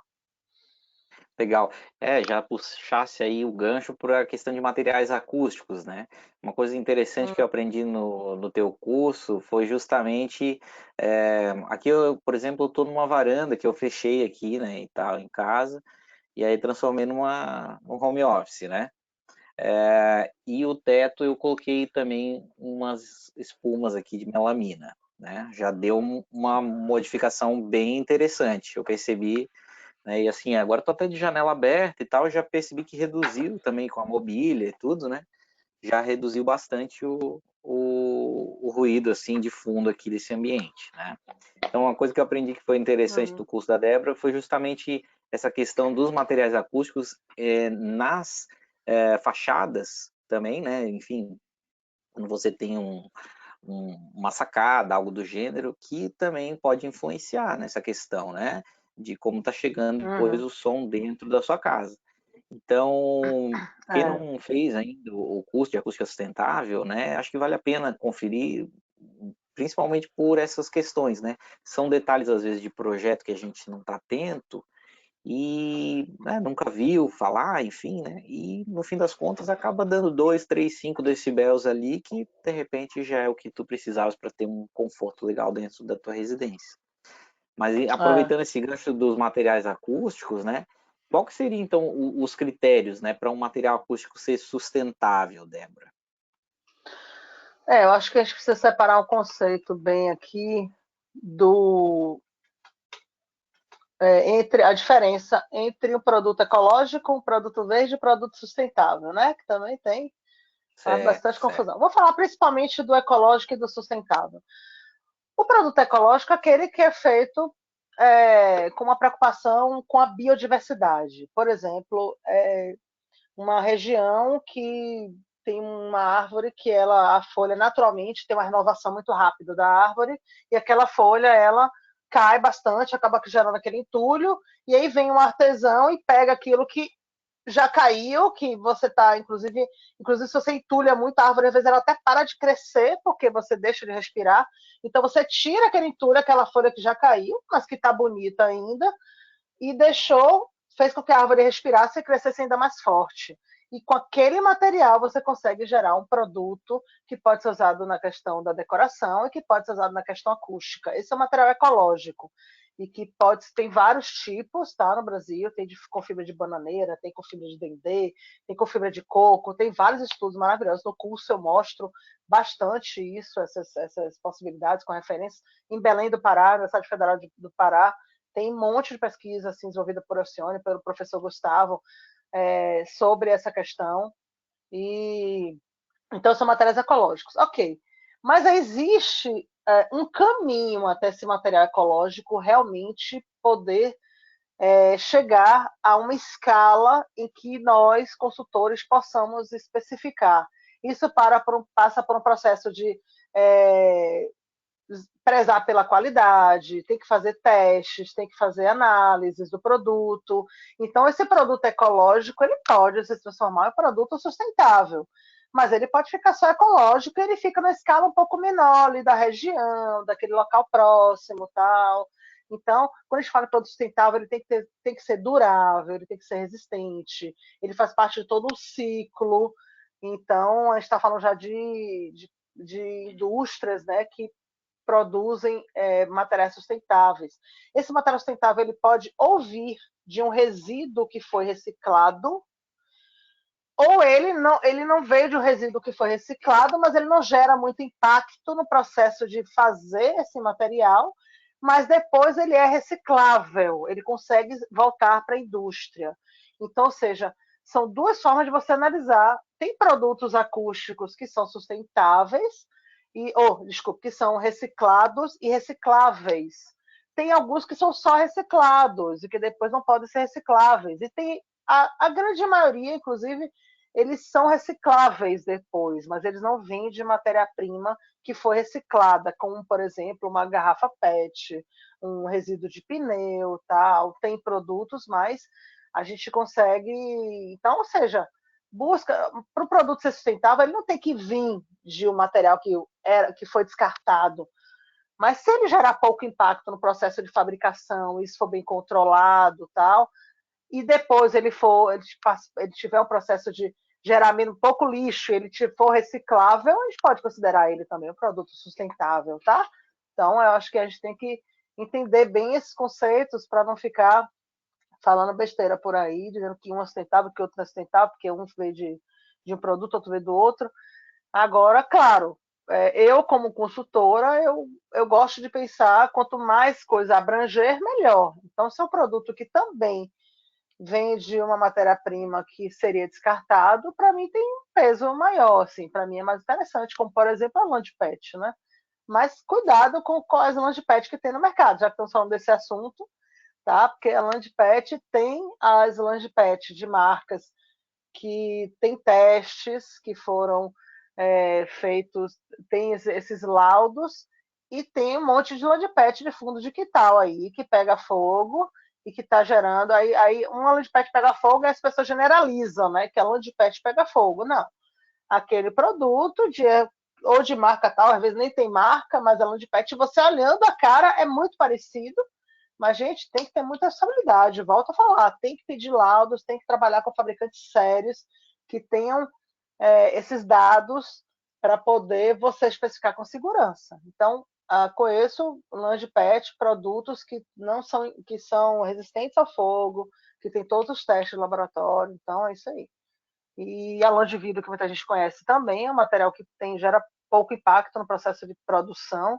Legal. Já puxasse aí o gancho para a questão de materiais acústicos, né? Uma coisa interessante que eu aprendi no teu curso foi justamente aqui eu, por exemplo, estou numa varanda que eu fechei aqui, né, e tal, em casa, e aí transformei num home office, né? E o teto eu coloquei também umas espumas aqui de melamina, né? Já deu uma modificação bem interessante. Eu percebi, né? E assim, agora tô até de janela aberta e tal, já percebi que reduziu também com a mobília e tudo, né? Já reduziu bastante o ruído assim de fundo aqui desse ambiente, né? Então, uma coisa que eu aprendi que foi interessante do curso da Débora foi justamente essa questão dos materiais acústicos nas fachadas também, né? Enfim, quando você tem uma sacada, algo do gênero, que também pode influenciar nessa questão, né? De como está chegando depois o som dentro da sua casa. Então, quem não fez ainda o curso de acústica sustentável, né? Acho que vale a pena conferir, principalmente por essas questões, né? São detalhes, às vezes, de projeto que a gente não está atento e nunca viu falar, enfim, né? E no fim das contas acaba dando 2, 3, 5 decibéis ali que de repente já é o que tu precisavas para ter um conforto legal dentro da tua residência. Mas aproveitando esse gancho dos materiais acústicos, né? Qual que seria então os critérios, né, para um material acústico ser sustentável, Débora? Eu acho que a gente precisa separar um conceito bem aqui entre a diferença entre um produto ecológico, um produto verde e um produto sustentável, né? Que também faz bastante confusão. Vou falar principalmente do ecológico e do sustentável. O produto ecológico é aquele que é feito com uma preocupação com a biodiversidade. Por exemplo, uma região que tem uma árvore que a folha naturalmente tem uma renovação muito rápida da árvore e aquela folha ela cai bastante, acaba gerando aquele entulho e aí vem um artesão e pega aquilo que já caiu, que você está, inclusive se você entulha muito a árvore, às vezes ela até para de crescer, porque você deixa de respirar. Então você tira aquele entulho, aquela folha que já caiu, mas que está bonita ainda, e fez com que a árvore respirasse e crescesse ainda mais forte. E com aquele material você consegue gerar um produto que pode ser usado na questão da decoração e que pode ser usado na questão acústica. Esse é um material ecológico e que tem vários tipos, tá? No Brasil tem com fibra de bananeira, tem com fibra de dendê, tem com fibra de coco, tem vários estudos maravilhosos. No curso eu mostro bastante isso, essas possibilidades com referência. Em Belém do Pará, na Universidade Federal do Pará, tem um monte de pesquisa assim, desenvolvida por Alcione, pelo professor Gustavo, sobre essa questão. Então, são materiais ecológicos. Ok. Mas existe um caminho até esse material ecológico realmente poder chegar a uma escala em que nós, consultores, possamos especificar. Isso passa por um processo de prezar pela qualidade, tem que fazer testes, tem que fazer análises do produto. Então, esse produto ecológico ele pode se transformar em um produto sustentável, mas ele pode ficar só ecológico e ele fica na escala um pouco menor ali da região, daquele local próximo, tal. Então, quando a gente fala em produto sustentável, ele tem que ser durável, ele tem que ser resistente, ele faz parte de todo um ciclo. Então, a gente está falando já de indústrias, né, que produzem materiais sustentáveis. Esse material sustentável ele pode ou vir de um resíduo que foi reciclado, ou ele não veio de um resíduo que foi reciclado, mas ele não gera muito impacto no processo de fazer esse material, mas depois ele é reciclável, ele consegue voltar para a indústria. Então, ou seja, são duas formas de você analisar. Tem produtos acústicos que são sustentáveis, que são reciclados e recicláveis. Tem alguns que são só reciclados e que depois não podem ser recicláveis. E tem a grande maioria, inclusive, eles são recicláveis depois, mas eles não vêm de matéria-prima que foi reciclada, como, por exemplo, uma garrafa PET, um resíduo de pneu, tal. Tem produtos, mas a gente consegue... Então, ou seja, para o produto ser sustentável, ele não tem que vir de um material que foi descartado. Mas se ele gerar pouco impacto no processo de fabricação, isso for bem controlado, tal, e depois ele tiver um processo de gerar pouco lixo, ele for reciclável, a gente pode considerar ele também um produto sustentável, tá? Então, eu acho que a gente tem que entender bem esses conceitos para não ficar falando besteira por aí, dizendo que um é sustentável, que outro não é sustentável, porque um veio de um produto, outro veio do outro. Agora, claro, eu como consultora, eu gosto de pensar, quanto mais coisa abranger, melhor. Então, se é um produto que também vem de uma matéria-prima que seria descartado, para mim tem um peso maior, assim, para mim é mais interessante, como, por exemplo, a lã de PET, né? Mas cuidado com as lãs de PET que tem no mercado, já que estamos falando desse assunto, tá? Porque a lã de PET tem as lãs de PET de marcas que tem testes que foram feitos, tem esses laudos, e tem um monte de lã de PET de fundo de quintal aí, que pega fogo e que está gerando, aí uma lã de PET pega fogo e as pessoas generalizam, né, que a lã de PET pega fogo. Não, aquele produto ou de marca tal, às vezes nem tem marca, mas a lã de PET, você olhando a cara, é muito parecido. Mas, gente, tem que ter muita responsabilidade. Volto a falar, tem que pedir laudos, tem que trabalhar com fabricantes sérios que tenham esses dados para poder você especificar com segurança. Então, conheço lã de PET, produtos que são resistentes ao fogo, que tem todos os testes de laboratório. Então, é isso aí. E a lã de vidro, que muita gente conhece também, é um material que gera pouco impacto no processo de produção.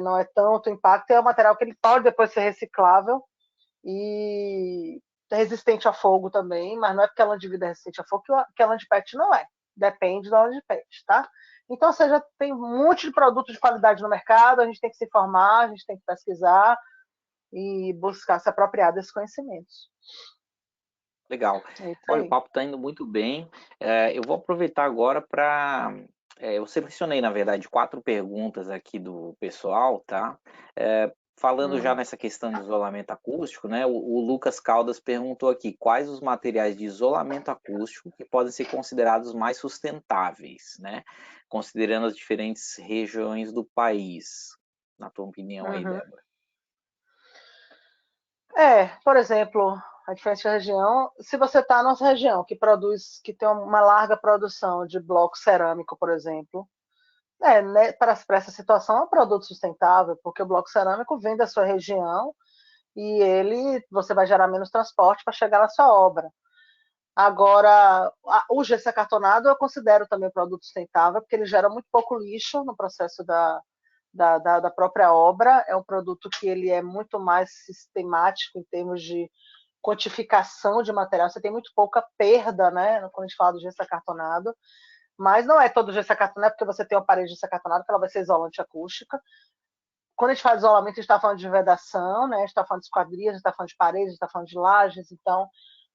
Não é tanto impacto, é um material que ele pode depois ser reciclável e resistente a fogo também, mas não é porque a lã de vidro é resistente a fogo que a lã de PET não é. Depende da lã de PET, tá? Então, ou seja, tem um monte de produtos de qualidade no mercado, a gente tem que se informar, a gente tem que pesquisar e buscar se apropriar desses conhecimentos. Legal. Olha, o papo está indo muito bem. Eu vou aproveitar agora para... eu selecionei, na verdade, 4 perguntas aqui do pessoal, tá? falando já nessa questão de isolamento acústico, né? O Lucas Caldas perguntou aqui, quais os materiais de isolamento acústico que podem ser considerados mais sustentáveis, né? Considerando as diferentes regiões do país. Na tua opinião aí, Débora? Por exemplo, a diferente região, se você está na nossa região, que tem uma larga produção de bloco cerâmico, por exemplo, né, para essa situação é um produto sustentável, porque o bloco cerâmico vem da sua região e você vai gerar menos transporte para chegar na sua obra. Agora, o gesso acartonado eu considero também um produto sustentável, porque ele gera muito pouco lixo no processo da própria obra. É um produto que ele é muito mais sistemático em termos de quantificação de material. Você tem muito pouca perda, né, quando a gente fala do gesso acartonado. Mas não é todo gesso acartonado, porque você tem uma parede de gesso acartonado que ela vai ser isolante acústica. Quando a gente fala de isolamento, a gente está falando de vedação, né? A gente está falando de esquadrias, a gente está falando de paredes, a gente está falando de lajes. Então,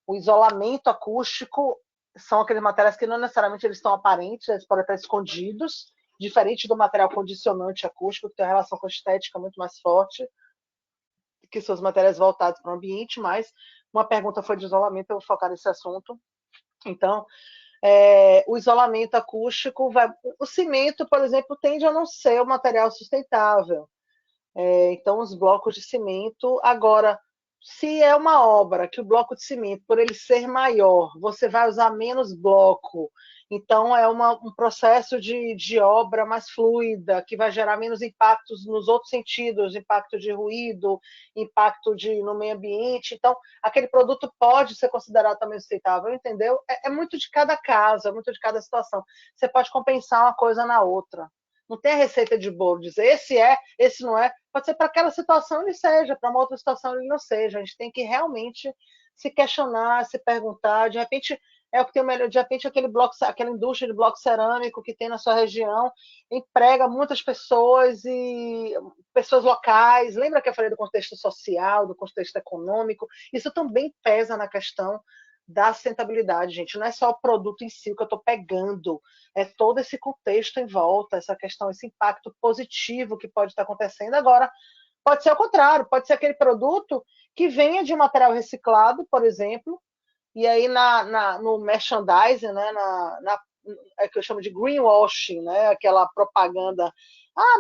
o isolamento acústico são aqueles materiais que não necessariamente eles estão aparentes, eles podem estar escondidos, diferente do material condicionante acústico, que tem uma relação com a estética muito mais forte que seus materiais voltados para o ambiente, mas uma pergunta foi de isolamento, eu vou focar nesse assunto. Então, o isolamento acústico, o cimento, por exemplo, tende a não ser um material sustentável. Então, os blocos de cimento, agora, se é uma obra que o bloco de cimento, por ele ser maior, você vai usar menos bloco, então é um processo de obra mais fluida, que vai gerar menos impactos nos outros sentidos, impacto de ruído, impacto no meio ambiente. Então, aquele produto pode ser considerado também sustentável, entendeu? É muito de cada caso, é muito de cada situação. Você pode compensar uma coisa na outra. Não tem a receita de bolo, dizer esse não é. Pode ser para aquela situação ele seja, para uma outra situação ele não seja. A gente tem que realmente se questionar, se perguntar. De repente, é o que tem o melhor. De repente, aquela indústria de bloco cerâmico que tem na sua região emprega muitas pessoas e pessoas locais. Lembra que eu falei do contexto social, do contexto econômico? Isso também pesa na questão da sustentabilidade, gente. Não é só o produto em si que eu estou pegando, é todo esse contexto em volta, essa questão, esse impacto positivo que pode estar acontecendo. Agora, pode ser ao contrário, pode ser aquele produto que venha de material reciclado, por exemplo, e aí no merchandising, né, é que eu chamo de greenwashing, né, aquela propaganda,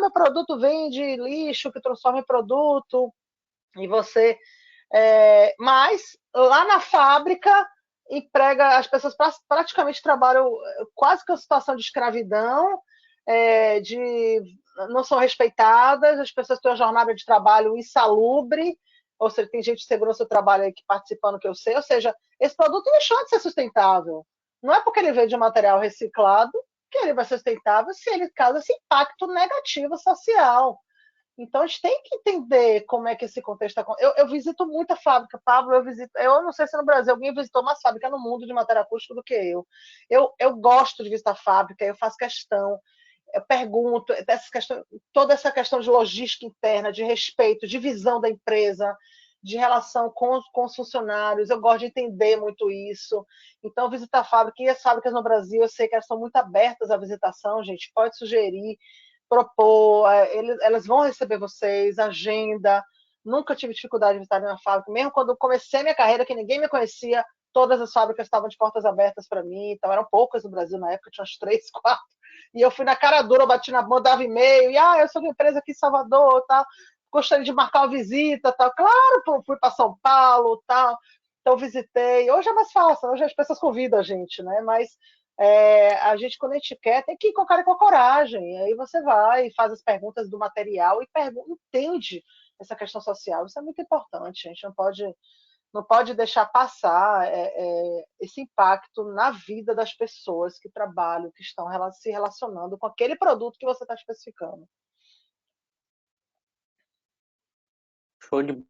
meu produto vem de lixo que transforma em produto, e você... mas lá na fábrica emprega, as pessoas praticamente trabalham quase que a situação de escravidão, não são respeitadas, as pessoas têm uma jornada de trabalho insalubre, ou seja, tem gente de segurança do trabalho aí que participando que eu sei, ou seja, esse produto deixou de ser sustentável. Não é porque ele veio de material reciclado que ele vai ser sustentável se ele causa esse impacto negativo social. Então, a gente tem que entender como é que esse contexto está. Eu visito muita fábrica, Pablo, eu não sei se no Brasil alguém visitou mais fábrica no mundo de material acústico do que eu. Eu gosto de visitar fábrica, eu faço questão, eu pergunto, toda essa questão de logística interna, de respeito, de visão da empresa, de relação com os funcionários, eu gosto de entender muito isso. Então, visitar a fábrica, e as fábricas no Brasil, eu sei que elas são muito abertas à visitação, gente, pode sugerir, propor, elas vão receber vocês, agenda. Nunca tive dificuldade de visitar uma fábrica, mesmo quando eu comecei minha carreira, que ninguém me conhecia, todas as fábricas estavam de portas abertas para mim, então eram poucas no Brasil na época, tinha umas 3, 4, e eu fui na cara dura, bati na mão, dava e-mail, e eu sou de uma empresa aqui em Salvador, tal, gostaria de marcar uma visita, tal. Claro, fui para São Paulo, tal, então visitei. Hoje é mais fácil, hoje as pessoas convidam a gente, né? Mas a gente, quando a gente quer, tem que ir com a cara e com a coragem. Aí você vai e faz as perguntas do material e entende essa questão social. Isso é muito importante. A gente não pode deixar passar esse impacto na vida das pessoas que trabalham, que estão se relacionando com aquele produto que você está especificando. Show de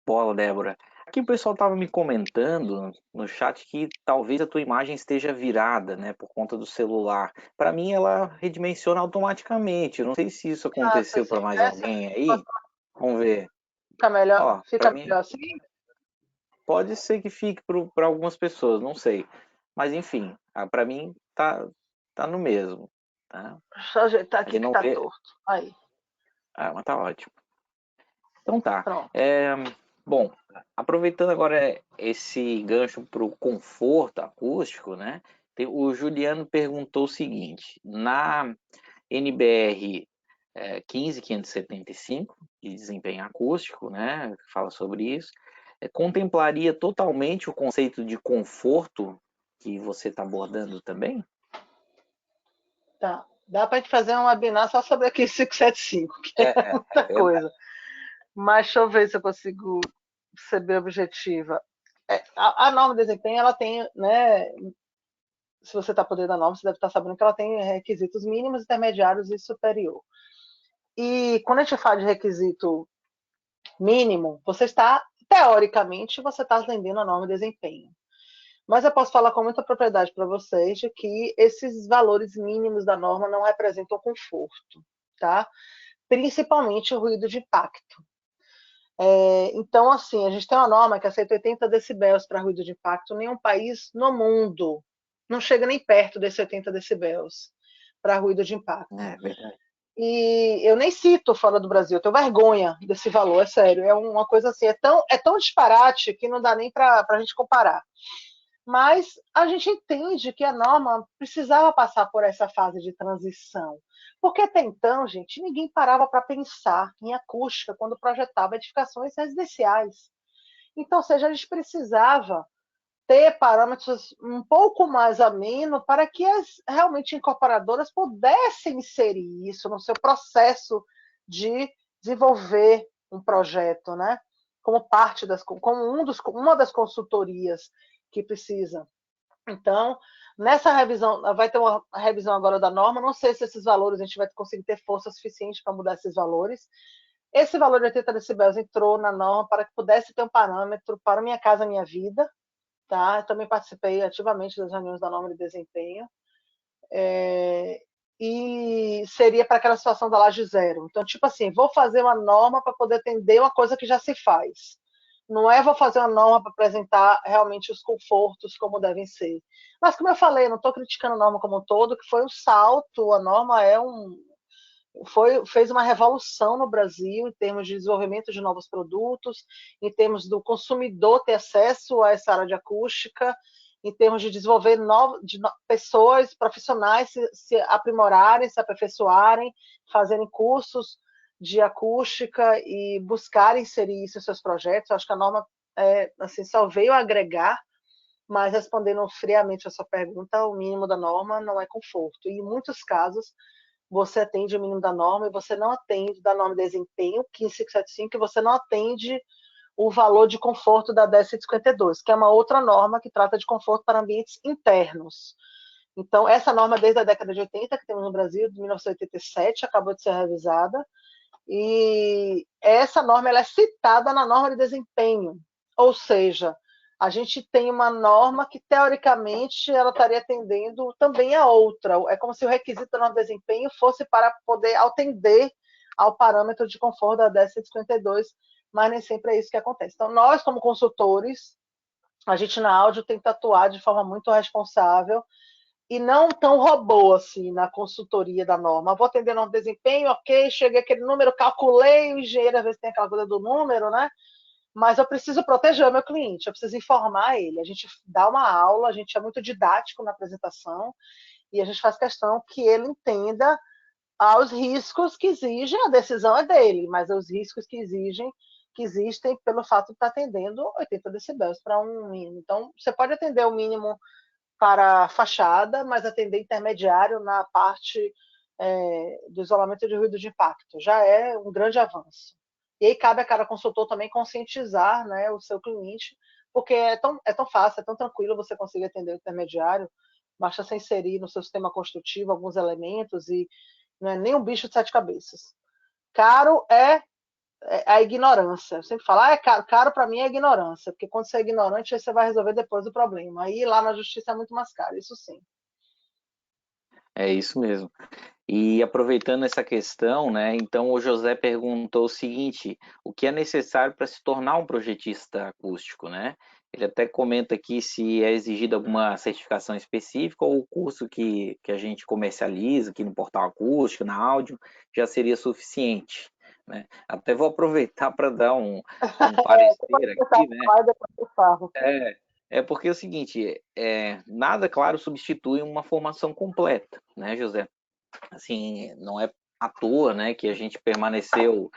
bola, Débora. Aqui o pessoal estava me comentando no chat que talvez a tua imagem esteja virada, né, por conta do celular. Para mim, ela redimensiona automaticamente. Eu não sei se isso aconteceu para mais alguém aí. Vamos ver. Fica melhor, Ó, fica mim, melhor assim? pode ser que fique para algumas pessoas, não sei. Mas enfim, para mim tá no mesmo. Tá? Deixa eu ajeitar aqui que não tá vê... torto. Aí. Mas tá ótimo. Então tá. Pronto. Bom, aproveitando agora esse gancho para o conforto acústico, né? O Juliano perguntou o seguinte: na NBR 15575, de desempenho acústico, né? Que fala sobre isso, contemplaria totalmente o conceito de conforto que você está abordando também? Tá. Dá para a gente fazer um webinar só sobre aqui 575, que é muita coisa. Mas deixa eu ver se eu consigo ser bem objetiva. A norma de desempenho, ela tem, né? Se você está por dentro da norma, você deve estar sabendo que ela tem requisitos mínimos, intermediários e superior. E quando a gente fala de requisito mínimo, você está, teoricamente, você está atendendo a norma de desempenho. Mas eu posso falar com muita propriedade para vocês de que esses valores mínimos da norma não representam conforto, tá? Principalmente o ruído de impacto. Então, assim, a gente tem uma norma que aceita 80 decibéis para ruído de impacto. Nenhum país no mundo não chega nem perto desses 80 decibéis para ruído de impacto. É verdade. E eu nem cito fora do Brasil, eu tenho vergonha desse valor, é sério. É uma coisa assim, é tão disparate que não dá nem para a gente comparar. Mas a gente entende que a norma precisava passar por essa fase de transição. Porque até então, gente, ninguém parava para pensar em acústica quando projetava edificações residenciais. Então, ou seja, a gente precisava ter parâmetros um pouco mais ameno para que as realmente incorporadoras pudessem inserir isso no seu processo de desenvolver um projeto, né? Como parte uma das consultorias que precisa. Então, nessa revisão, vai ter uma revisão agora da norma, não sei se esses valores a gente vai conseguir ter força suficiente para mudar esses valores. Esse valor de 80 decibéis entrou na norma para que pudesse ter um parâmetro para Minha Casa Minha Vida, tá? Eu também participei ativamente das reuniões da norma de desempenho. E seria para aquela situação da laje zero. Então, tipo assim, vou fazer uma norma para poder atender uma coisa que já se faz. Não é vou fazer uma norma para apresentar realmente os confortos como devem ser. Mas, como eu falei, não estou criticando a norma como um todo, que foi um salto, a norma fez uma revolução no Brasil em termos de desenvolvimento de novos produtos, em termos do consumidor ter acesso a essa área de acústica, em termos de desenvolver pessoas, profissionais se aprimorarem, se aperfeiçoarem, fazerem cursos de acústica e buscarem inserir isso em seus projetos. Eu acho que a norma assim, só veio agregar, mas respondendo friamente a sua pergunta, o mínimo da norma não é conforto. E em muitos casos, você atende o mínimo da norma e você não atende da norma de desempenho 15575 e você não atende o valor de conforto da 10152, que é uma outra norma que trata de conforto para ambientes internos. Então, essa norma desde a década de 80, que temos no Brasil, de 1987, acabou de ser revisada, e essa norma ela é citada na norma de desempenho, ou seja, a gente tem uma norma que, teoricamente, ela estaria atendendo também a outra. É como se o requisito da norma de desempenho fosse para poder atender ao parâmetro de conforto da 1052, mas nem sempre é isso que acontece. Então, nós, como consultores, a gente na áudio tem que atuar de forma muito responsável e não tão robô assim na consultoria da norma. Vou atender norma de desempenho, ok, cheguei aquele número, calculei, o engenheiro às vezes tem aquela coisa do número, né? Mas eu preciso proteger o meu cliente, eu preciso informar ele. A gente dá uma aula, a gente é muito didático na apresentação e a gente faz questão que ele entenda aos riscos que exigem, a decisão é dele, mas os riscos que existem pelo fato de estar atendendo 80 decibéis para um mínimo. Então, você pode atender o mínimo para a fachada, mas atender intermediário na parte do isolamento de ruído de impacto. Já é um grande avanço. E aí cabe a cada consultor também conscientizar, né, o seu cliente, porque é tão fácil, é tão tranquilo você conseguir atender o intermediário, basta você inserir no seu sistema construtivo alguns elementos e não é nem um bicho de 7 cabeças. Caro é a ignorância. Eu sempre falo, caro para mim é ignorância, porque quando você é ignorante, aí você vai resolver depois o problema. Aí lá na justiça é muito mais caro, isso sim. É isso mesmo. E aproveitando essa questão, né, então o José perguntou o seguinte: o que é necessário para se tornar um projetista acústico, né? Ele até comenta aqui se é exigida alguma certificação específica ou o curso que a gente comercializa aqui no Portal Acústico, na áudio, já seria suficiente. né? Até vou aproveitar para dar um parecer aqui, né? É porque é o seguinte, nada, claro, substitui uma formação completa, né, José? Assim, não é à toa, né, que a gente permaneceu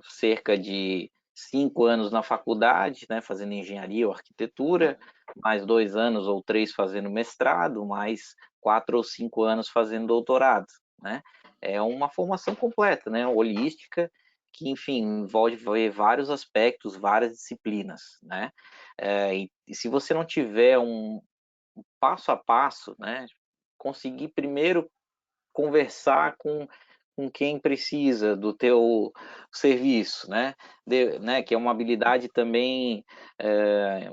cerca de 5 anos na faculdade, né, fazendo engenharia ou arquitetura, mais 2 anos ou 3 fazendo mestrado, mais 4 ou 5 anos fazendo doutorado, né? É uma formação completa, né, holística, que, enfim, envolve vários aspectos, várias disciplinas, né? E se você não tiver um passo a passo, né, conseguir primeiro conversar com quem precisa do teu serviço, né? Que é uma habilidade também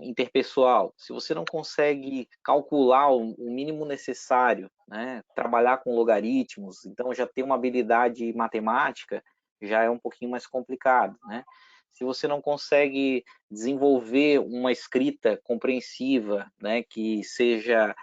interpessoal. Se você não consegue calcular o mínimo necessário, né? Trabalhar com logaritmos, então já ter uma habilidade matemática já é um pouquinho mais complicado, né? Se você não consegue desenvolver uma escrita compreensiva, né? Que seja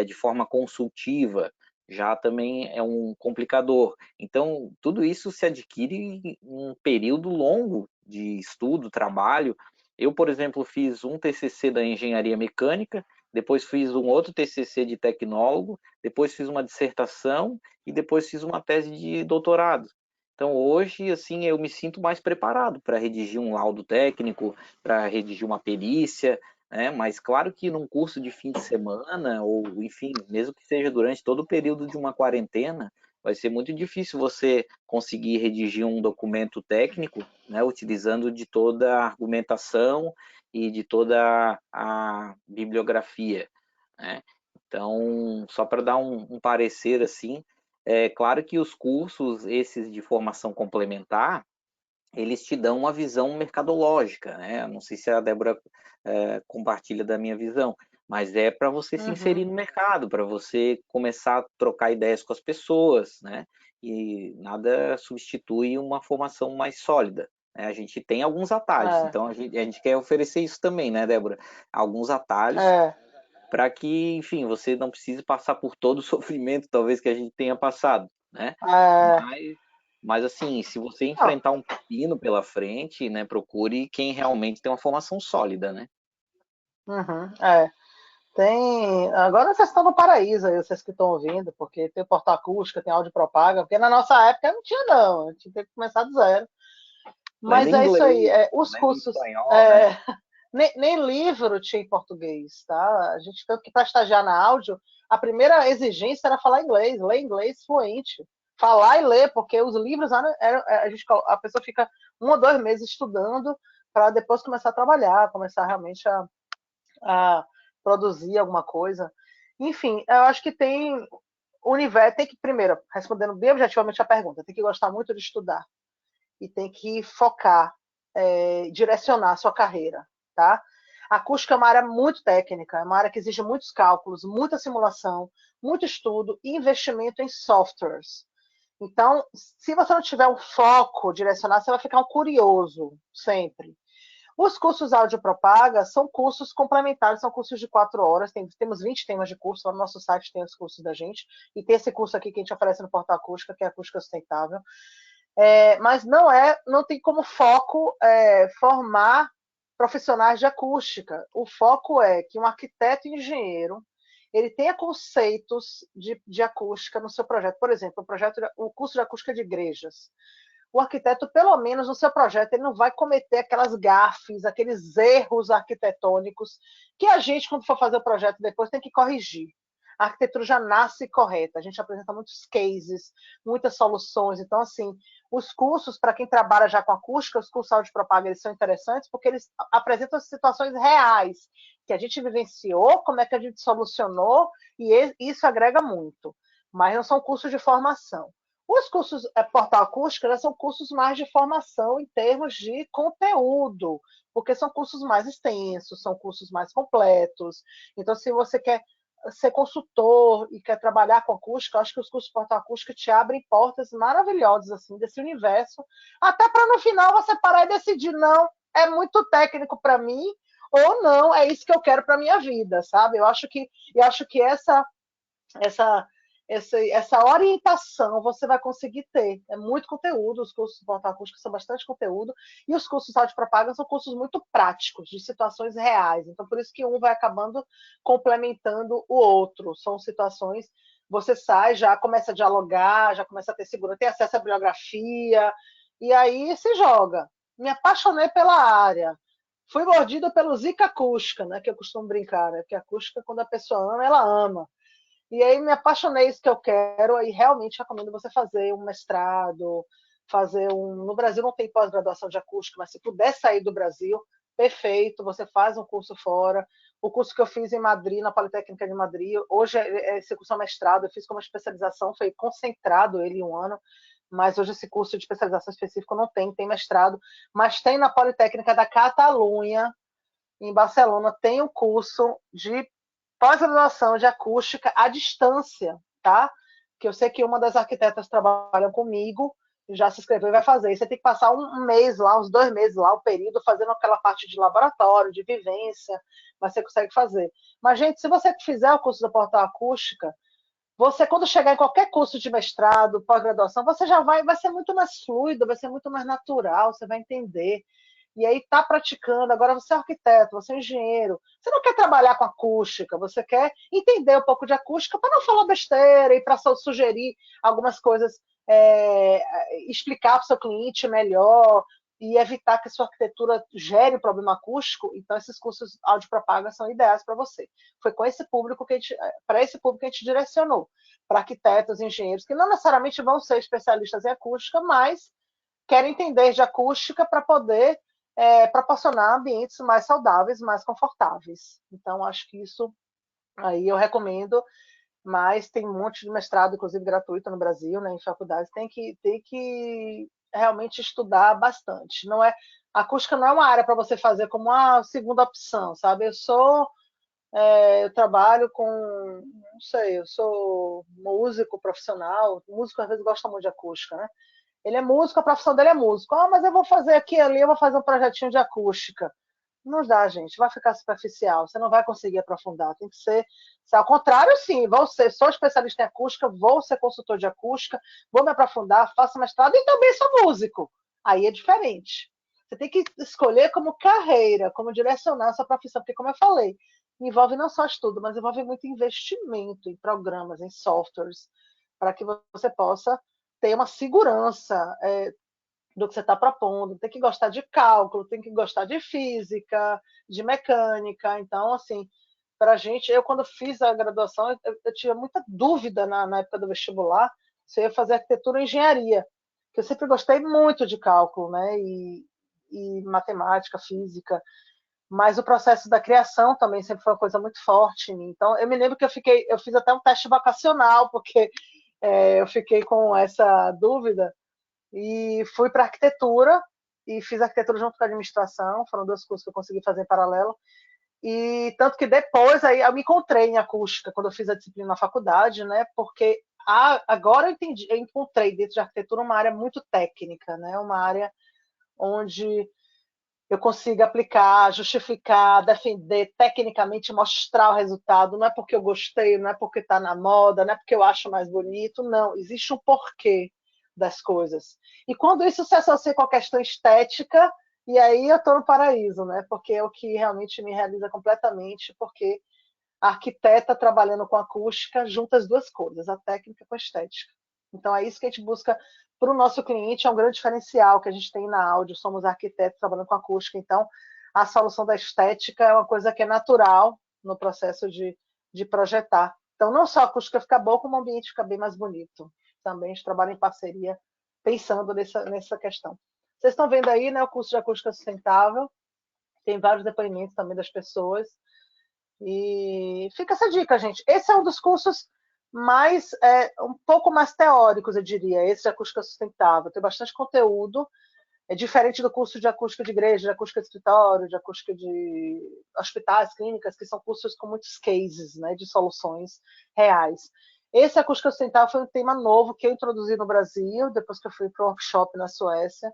de forma consultiva, já também é um complicador. Então, tudo isso se adquire em um período longo de estudo, trabalho. Eu, por exemplo, fiz um TCC da engenharia mecânica, depois fiz um outro TCC de tecnólogo, depois fiz uma dissertação e depois fiz uma tese de doutorado. Então, hoje, assim, eu me sinto mais preparado para redigir um laudo técnico, para redigir uma perícia, né? Mas claro que num curso de fim de semana, ou enfim, mesmo que seja durante todo o período de uma quarentena, vai ser muito difícil você conseguir redigir um documento técnico, né, utilizando de toda a argumentação e de toda a bibliografia, né? Então, só para dar um parecer assim, é claro que os cursos, esses de formação complementar, eles te dão uma visão mercadológica, né? Não sei se a Débora compartilha da minha visão, mas é para você se inserir no mercado, para você começar a trocar ideias com as pessoas, né? E nada substitui uma formação mais sólida, né? A gente tem alguns atalhos, então a gente quer oferecer isso também, né, Débora? Alguns atalhos para que, enfim, você não precise passar por todo o sofrimento, talvez, que a gente tenha passado, né? Mas assim, se você enfrentar um pepino pela frente, né, procure quem realmente tem uma formação sólida, né? Tem. Agora vocês estão no paraíso aí, vocês que estão ouvindo, porque tem porta-acústica, tem áudio propaga, porque na nossa época não tinha, não. A gente tinha que começar do zero. Mas Lendo é inglês, isso aí. Os cursos. espanhol, né? Nem livro tinha em português, tá? A gente tanto que para estagiar na áudio, a primeira exigência era falar inglês, ler inglês fluente. Falar e ler, porque os livros a pessoa fica 1 ou 2 meses estudando para depois começar a trabalhar, começar realmente a produzir alguma coisa. Enfim, eu acho que tem universo, tem que, primeiro, respondendo bem objetivamente a pergunta, tem que gostar muito de estudar e tem que focar, direcionar a sua carreira, tá? A acústica é uma área muito técnica, é uma área que exige muitos cálculos, muita simulação, muito estudo e investimento em softwares. Então, se você não tiver um foco direcionado, você vai ficar um curioso sempre. Os cursos Audiopropaga são cursos complementares, são cursos de 4 horas, temos 20 temas de curso, lá no nosso site tem os cursos da gente, e tem esse curso aqui que a gente oferece no Portal Acústica, que é a Acústica Sustentável. Mas não tem como foco formar profissionais de acústica. O foco é que um arquiteto e engenheiro ele tenha conceitos de acústica no seu projeto. Por exemplo, o curso de acústica de igrejas. O arquiteto, pelo menos no seu projeto, ele não vai cometer aquelas gafes, aqueles erros arquitetônicos que a gente, quando for fazer o projeto depois, tem que corrigir. A arquitetura já nasce correta, a gente apresenta muitos cases, muitas soluções. Então, assim, os cursos, para quem trabalha já com acústica, os cursos Audiopropaga, eles são interessantes porque eles apresentam situações reais, que a gente vivenciou, como é que a gente solucionou, e isso agrega muito. Mas não são cursos de formação. Os cursos Portal Acústica são cursos mais de formação em termos de conteúdo, porque são cursos mais extensos, são cursos mais completos. Então, se você quer ser consultor e quer trabalhar com acústica, acho que os cursos Portal Acústica te abrem portas maravilhosas assim desse universo, até para no final você parar e decidir, não, é muito técnico para mim, ou não, é isso que eu quero para minha vida, sabe? Eu acho que essa orientação você vai conseguir ter. É muito conteúdo, os cursos de suporte acústico são bastante conteúdo, e os cursos de áudio propaganda são cursos muito práticos, de situações reais. Então, por isso que um vai acabando complementando o outro. São situações, você sai, já começa a dialogar, já começa a ter segurança, tem acesso à bibliografia, e aí se joga. Me apaixonei pela área. Fui mordida pelo Zika acústica, né, que eu costumo brincar, né, porque a acústica, quando a pessoa ama, ela ama. E aí me apaixonei, isso que eu quero, aí realmente recomendo você fazer um mestrado, fazer um... No Brasil não tem pós-graduação de acústica, mas se puder sair do Brasil, perfeito, você faz um curso fora. O curso que eu fiz em Madrid, na Politécnica de Madrid, hoje esse curso é mestrado, eu fiz como especialização, foi concentrado ele em um ano, mas hoje esse curso de especialização específico não tem mestrado, mas tem na Politécnica da Catalunha, em Barcelona, tem um curso de pós-graduação de acústica à distância, tá? Que eu sei que uma das arquitetas trabalha comigo, já se inscreveu e vai fazer. Você tem que passar um mês lá, uns 2 meses lá, o período, fazendo aquela parte de laboratório, de vivência, mas você consegue fazer. Mas, gente, se você fizer o curso de portal acústica, você, quando chegar em qualquer curso de mestrado, pós-graduação, você já vai ser muito mais fluido, vai ser muito mais natural, você vai entender. E aí está praticando, agora você é arquiteto, você é engenheiro, você não quer trabalhar com acústica, você quer entender um pouco de acústica para não falar besteira e para sugerir algumas coisas, explicar para o seu cliente melhor e evitar que a sua arquitetura gere um problema acústico. Então esses cursos áudio propaganda são ideais para você. Foi com esse público que para esse público que a gente direcionou, para arquitetos e engenheiros que não necessariamente vão ser especialistas em acústica, mas querem entender de acústica para poder proporcionar ambientes mais saudáveis, mais confortáveis. Então, acho que isso aí eu recomendo, mas tem um monte de mestrado, inclusive gratuito no Brasil, né, em faculdades, tem que realmente estudar bastante. Não é, a acústica não é uma área para você fazer como uma segunda opção, sabe? Eu trabalho com, não sei, eu sou músico profissional, músico às vezes gosta muito de acústica, né? Ele é músico, a profissão dele é músico. Ah, mas eu vou fazer aqui ali, eu vou fazer um projetinho de acústica. Não dá, gente, vai ficar superficial, você não vai conseguir aprofundar. Tem que ser, se ao contrário, sim, sou especialista em acústica, vou ser consultor de acústica, vou me aprofundar, faço mestrado e também sou músico. Aí é diferente. Você tem que escolher como carreira, como direcionar a sua profissão, porque, como eu falei, envolve não só estudo, mas envolve muito investimento em programas, em softwares, para que você possa ter uma segurança do que você está propondo, tem que gostar de cálculo, tem que gostar de física, de mecânica. Então, assim, para a gente, eu quando fiz a graduação, eu tinha muita dúvida na época do vestibular se eu ia fazer arquitetura ou engenharia, porque eu sempre gostei muito de cálculo, né, e matemática, física, mas o processo da criação também sempre foi uma coisa muito forte em mim. Então, eu me lembro que eu fiz até um teste vocacional, porque eu fiquei com essa dúvida, e fui para arquitetura, e fiz arquitetura junto com a administração, foram 2 cursos que eu consegui fazer em paralelo, e tanto que depois aí eu me encontrei em acústica, quando eu fiz a disciplina na faculdade, né, porque agora eu encontrei dentro de arquitetura uma área muito técnica, né, uma área onde eu consigo aplicar, justificar, defender tecnicamente, mostrar o resultado. Não é porque eu gostei, não é porque está na moda, não é porque eu acho mais bonito, não. Existe um porquê das coisas. E quando isso se associa com a questão estética, e aí eu estou no paraíso, né? Porque é o que realmente me realiza completamente, porque a arquiteta trabalhando com acústica junta as duas coisas, a técnica com a estética. Então é isso que a gente busca para o nosso cliente, é um grande diferencial que a gente tem na áudio, somos arquitetos trabalhando com acústica, então a solução da estética é uma coisa que é natural no processo de projetar. Então não só a acústica fica boa, como o ambiente fica bem mais bonito. Também a gente trabalha em parceria, pensando nessa questão. Vocês estão vendo aí, né, o curso de acústica sustentável, tem vários depoimentos também das pessoas, e fica essa dica, gente. Esse é um dos cursos um pouco mais teóricos, eu diria, esse de acústica sustentável. Tem bastante conteúdo, é diferente do curso de acústica de igreja, de acústica de escritório, de acústica de hospitais, clínicas, que são cursos com muitos cases, né, de soluções reais. Esse acústica sustentável foi um tema novo que eu introduzi no Brasil, depois que eu fui para o workshop na Suécia,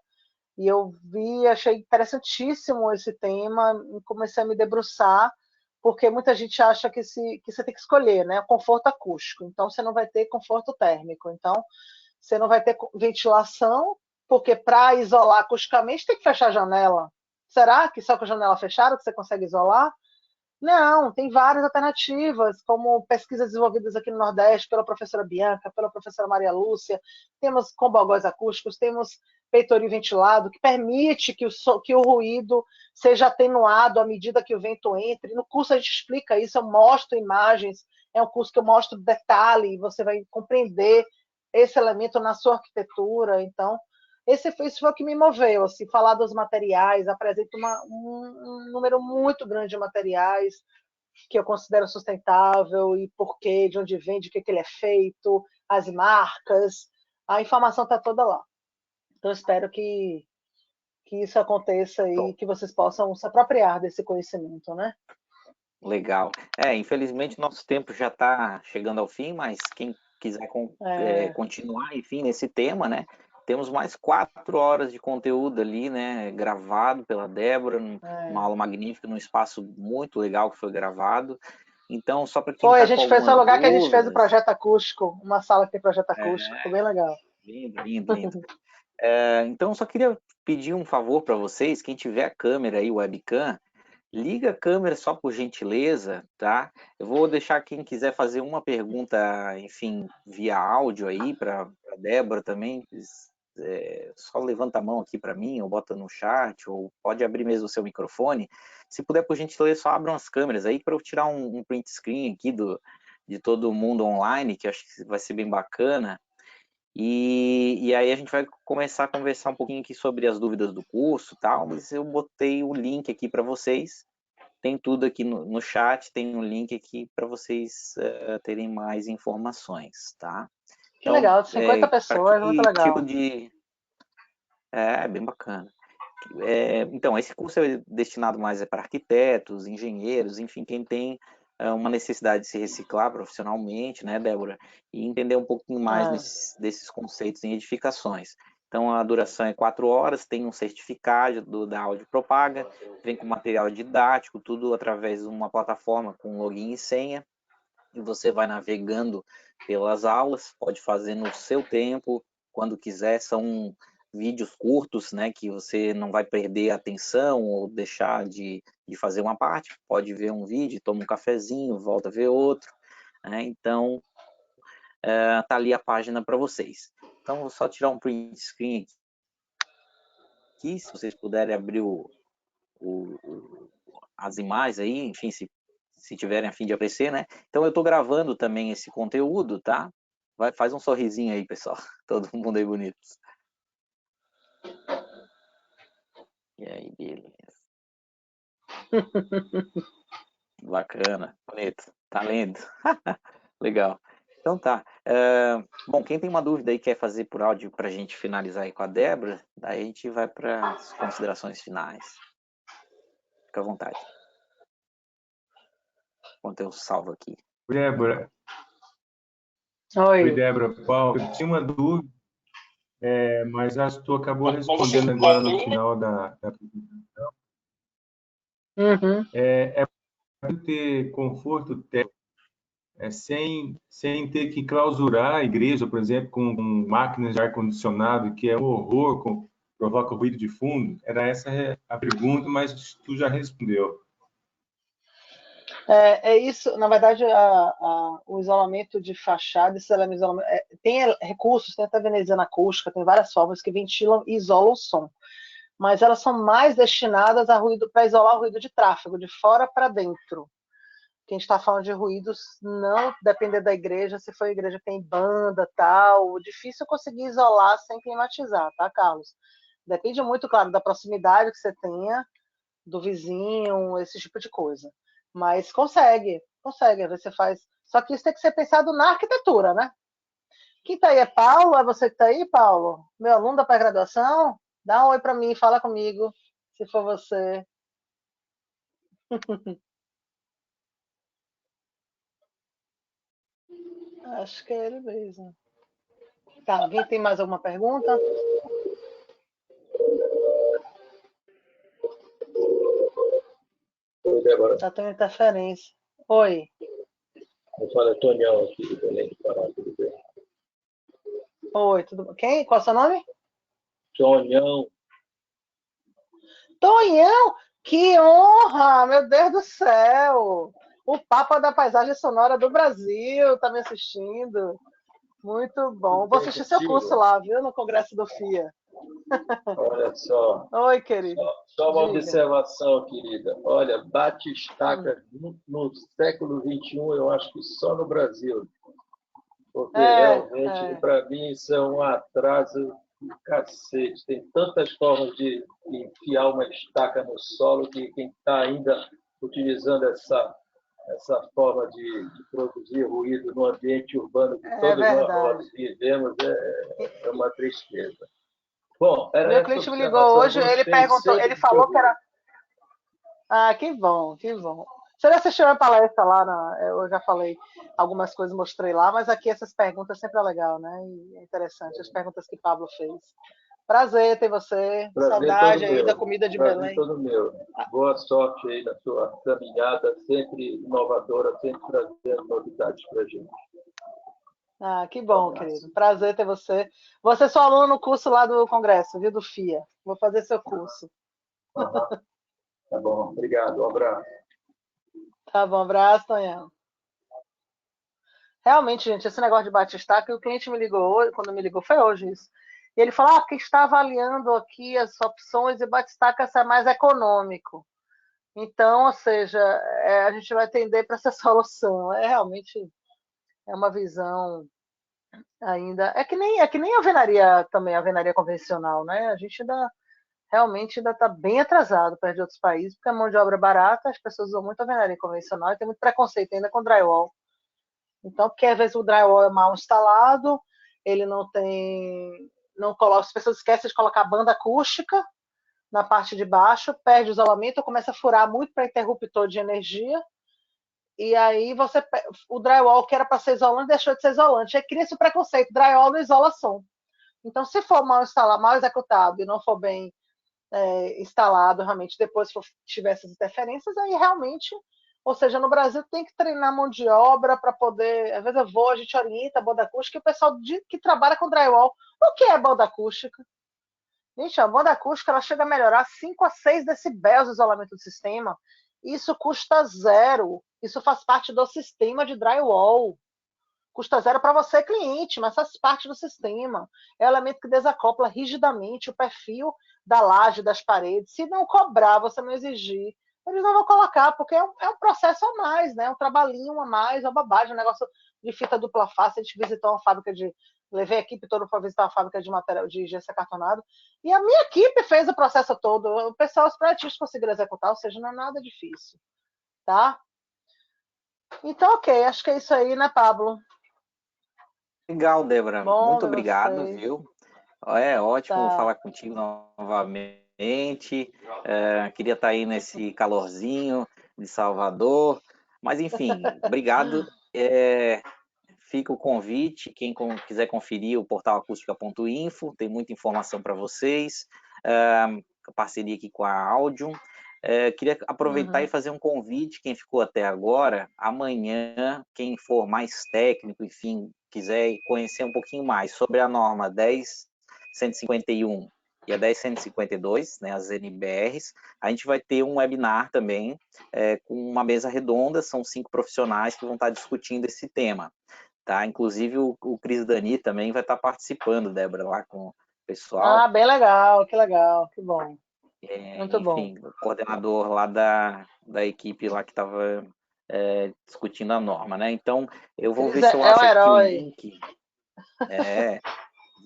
e eu achei interessantíssimo esse tema, e comecei a me debruçar porque muita gente acha que você tem que escolher, né? Conforto acústico. Então, você não vai ter conforto térmico. Então, você não vai ter ventilação, porque para isolar acusticamente tem que fechar a janela. Será que só com a janela fechada que você consegue isolar? Não, tem várias alternativas, como pesquisas desenvolvidas aqui no Nordeste pela professora Bianca, pela professora Maria Lúcia. Temos combogós acústicos, temos peitoril ventilado, que permite que o ruído seja atenuado à medida que o vento entre. No curso a gente explica isso, eu mostro imagens, é um curso que eu mostro detalhe, você vai compreender esse elemento na sua arquitetura. Então, isso foi o que me moveu, assim, falar dos materiais, apresento um número muito grande de materiais que eu considero sustentável e porquê, de onde vem, de que ele é feito, as marcas, a informação está toda lá. Então, espero que isso aconteça e que vocês possam se apropriar desse conhecimento, né? Legal. Infelizmente nosso tempo já está chegando ao fim, mas quem quiser continuar, enfim, nesse tema, né? Temos mais 4 horas de conteúdo ali, né? Gravado pela Débora, uma aula magnífica, num espaço muito legal que foi gravado. Então, só para quem a está com gente algumas fez o lugar que a gente fez o dúvidas... projeto acústico, uma sala que tem projeto acústico, ficou bem legal. Lindo, lindo, lindo. Então, eu só queria pedir um favor para vocês, quem tiver a câmera aí, o webcam, liga a câmera só por gentileza, tá? Eu vou deixar quem quiser fazer uma pergunta, enfim, via áudio aí para a Débora também. Só levanta a mão aqui para mim, ou bota no chat, ou pode abrir mesmo o seu microfone. Se puder, por gentileza, só abram as câmeras aí para eu tirar um print screen aqui de todo mundo online, que eu acho que vai ser bem bacana. E aí a gente vai começar a conversar um pouquinho aqui sobre as dúvidas do curso e tal, mas eu botei o link aqui para vocês. Tem tudo aqui no chat, tem um link aqui para vocês terem mais informações, tá? Que legal, 50 pessoas, muito legal. Tipo de... bem bacana. Então, esse curso é destinado mais para arquitetos, engenheiros, enfim, quem tem uma necessidade de se reciclar profissionalmente, né, Débora? E entender um pouquinho mais desses conceitos em edificações. Então, a duração é 4 horas, tem um certificado da Áudio Propaga, vem com material didático, tudo através de uma plataforma com login e senha, e você vai navegando pelas aulas, pode fazer no seu tempo, quando quiser, são vídeos curtos, né, que você não vai perder a atenção ou deixar de fazer uma parte, pode ver um vídeo, toma um cafezinho, volta a ver outro, né? Então, tá ali a página para vocês. Então, vou só tirar um print screen aqui, se vocês puderem abrir as imagens aí, enfim, se tiverem a fim de aparecer, né? Então, eu estou gravando também esse conteúdo, tá? Faz um sorrisinho aí, pessoal. Todo mundo aí bonito. E aí, beleza. Bacana, bonito, tá lindo. Legal. Então tá. Bom, quem tem uma dúvida aí quer fazer por áudio para a gente finalizar aí com a Débora, daí a gente vai para as considerações finais. Fica à vontade. Enquanto eu salvo aqui. Débora. Oi, Débora. Paulo, eu tinha uma dúvida, mas acho que tu acabou respondendo agora no final da apresentação. Uhum. É ter conforto técnico, sem ter que clausurar a igreja, por exemplo, com máquinas de ar-condicionado, que é um horror, provoca ruído de fundo. Era essa a pergunta, mas tu já respondeu. Isso, na verdade, o isolamento de fachada, tem recursos, tem até veneziana acústica, tem várias formas que ventilam e isolam o som, mas elas são mais destinadas a ruído, para isolar o ruído de tráfego, de fora para dentro. Que a gente está falando de ruídos, não depender da igreja, se for a igreja que tem banda, tal, difícil conseguir isolar sem climatizar, tá, Carlos? Depende muito, claro, da proximidade que você tenha, do vizinho, esse tipo de coisa. Mas consegue, às vezes você faz. Só que isso tem que ser pensado na arquitetura, né? Quem está aí é Paulo? É você que está aí, Paulo? Meu aluno da pós-graduação? Dá um oi para mim, fala comigo, se for você. Acho que é ele mesmo. Tá, alguém tem mais alguma pergunta? Oi, Débora. Tá tendo interferência. Oi. Eu falo Tonião aqui do Belém do Pará, tudo bem? Oi, tudo bom? Quem? Qual é o seu nome? Tonião, Tonhão! Que honra! Meu Deus do céu! O Papa da Paisagem Sonora do Brasil tá me assistindo. Muito bom. tudo Vou bem assistir seu curso contigo? lá, viu? No Congresso do FIA. Olha só, Oi, querido. só uma Diga. observação, querida. Olha, Hum. bate-estaca no século XXI, eu acho que só no Brasil. Porque É, realmente, é. para mim, isso é um atraso do cacete. Tem tantas formas de enfiar uma estaca no solo que quem está ainda utilizando essa forma de produzir ruído no ambiente urbano que É todos verdade. nós vivemos é uma tristeza. Bom, era Meu essa cliente me ligou observação. hoje, ele Gostei perguntou, sempre ele de te falou que ouvir. era. Ah, que bom, que bom. Você já assistiu a palestra lá, eu já falei algumas coisas, mostrei lá, mas aqui essas perguntas sempre é legal, né? E é interessante, as perguntas que Pablo fez. Prazer ter você, Prazer todo saudade aí da meu. comida de Prazer Belém. todo meu. Boa sorte aí na sua caminhada, sempre inovadora, sempre trazendo novidades para a gente. Ah, que Um bom, abraço. querido. Prazer ter você. Você é só aluno no curso lá do Congresso, viu, do FIA. Vou fazer seu curso. Aham. Tá bom, obrigado. Um abraço. Tá bom, abraço, Tonhão. Realmente, gente, esse negócio de bate-estaca, o cliente me ligou hoje, quando me ligou, foi hoje isso. E ele falou, porque está avaliando aqui as opções e bate-estaca é mais econômico. Então, ou seja, a gente vai tender para essa solução. Realmente é uma visão ainda. É que nem a alvenaria também, a alvenaria convencional, né? A gente realmente ainda está bem atrasado perto de outros países, porque a mão de obra é barata, as pessoas usam muito a alvenaria convencional e tem muito preconceito ainda com drywall. Então, porque às vezes o drywall é mal instalado, ele não tem. Não coloca, as pessoas esquecem de colocar banda acústica na parte de baixo, perde o isolamento, começa a furar muito para interruptor de energia, e aí o drywall que era para ser isolante deixou de ser isolante. Aí cria esse preconceito, drywall não isola som. Então, se for mal instalado, mal executado e não for bem instalado, realmente, depois tiver essas interferências, aí realmente, ou seja, no Brasil tem que treinar mão de obra para poder, às vezes a gente orienta a banda acústica, e o pessoal que trabalha com drywall, o que é banda acústica? Gente, a banda acústica ela chega a melhorar 5 a 6 decibéis de isolamento do sistema. Isso custa zero. Isso faz parte do sistema de drywall. Custa zero para você, cliente, mas faz parte do sistema. É um elemento que desacopla rigidamente o perfil da laje, das paredes. Se não cobrar, você não exigir, eles não vão colocar, porque é um processo a mais, né? Um trabalhinho a mais, é uma bobagem, um negócio de fita dupla face. A gente visitou uma fábrica levei a equipe toda para visitar uma fábrica de material de gesso acartonado, e a minha equipe fez o processo todo. O pessoal, os projetistas conseguiram executar, ou seja, não é nada difícil, tá? Então, ok, acho que é isso aí, né, Pablo? Legal, Débora. Bom Muito ver obrigado, vocês. viu? É ótimo Tá. falar contigo novamente. Queria estar aí nesse calorzinho de Salvador. Mas, enfim, obrigado. Fica o convite. Quem quiser conferir o portal acústica.info, tem muita informação para vocês. Parceria aqui com a Audium. Queria aproveitar e fazer um convite, quem ficou até agora, amanhã, quem for mais técnico, enfim, quiser conhecer um pouquinho mais sobre a norma 10151 e a 10152, né, as NBRs, a gente vai ter um webinar também, com uma mesa redonda, são 5 profissionais que vão estar discutindo esse tema, tá? Inclusive o Cris Dani também vai estar participando, Débora, lá com o pessoal. Ah, bem legal, que bom. Muito bom. Enfim, o coordenador lá da equipe lá que estava discutindo a norma, né? Então, eu vou ver se eu É um acho aqui o herói. link.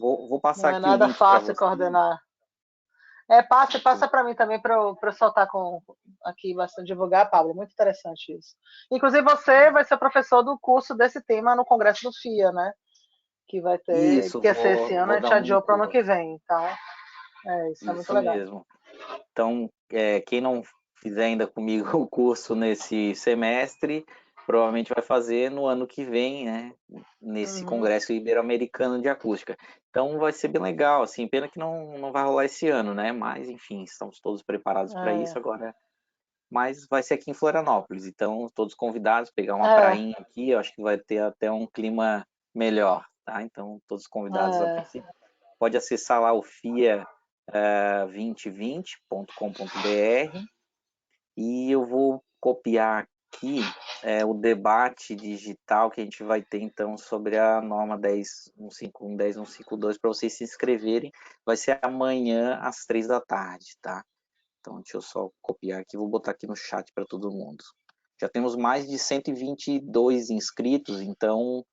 Vou passar Não é aqui o nada link para fácil você. coordenar. Passa para mim também para eu soltar aqui bastante, divulgar, Pablo. Muito interessante isso. Inclusive, você vai ser professor do curso desse tema no Congresso do FIA, né? Que vai ter, Isso, que ia ser esse ano, a vou gente dar um adiou para o ano que curso. vem. Então, isso é muito Isso legal. mesmo. Então, quem não fizer ainda comigo o curso nesse semestre, provavelmente vai fazer no ano que vem, né? Nesse Congresso Ibero-Americano de Acústica. Então vai ser bem legal, assim, pena que não vai rolar esse ano, né? Mas, enfim, estamos todos preparados para isso. Agora mas vai ser aqui em Florianópolis. Então, todos convidados, pegar uma prainha aqui, eu acho que vai ter até um clima melhor, tá? Então, todos convidados a participar. Pode acessar lá o FIA2020.com.br e eu vou copiar aqui o debate digital que a gente vai ter, então, sobre a norma 10.151, 10.152, para vocês se inscreverem. Vai ser amanhã às 3 da tarde, tá? Então, deixa eu só copiar aqui, vou botar aqui no chat para todo mundo. Já temos mais de 122 inscritos, então,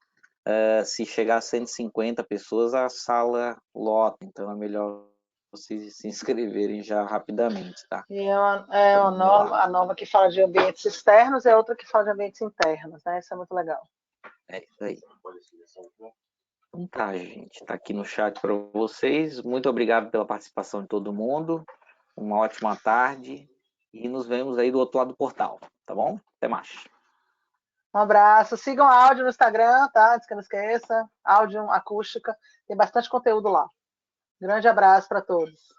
se chegar a 150 pessoas, a sala lota. Então, é melhor vocês se inscreverem já rapidamente, tá? E uma norma, a norma que fala de ambientes externos e outra que fala de ambientes internos, né? Isso é muito legal. É isso aí. Então tá, gente. Tá aqui no chat para vocês. Muito obrigado pela participação de todo mundo. Uma ótima tarde. E nos vemos aí do outro lado do portal, tá bom? Até mais. Um abraço. Sigam a áudio no Instagram, tá? Antes que não esqueça. Áudio acústica. Tem bastante conteúdo lá. Grande abraço para todos.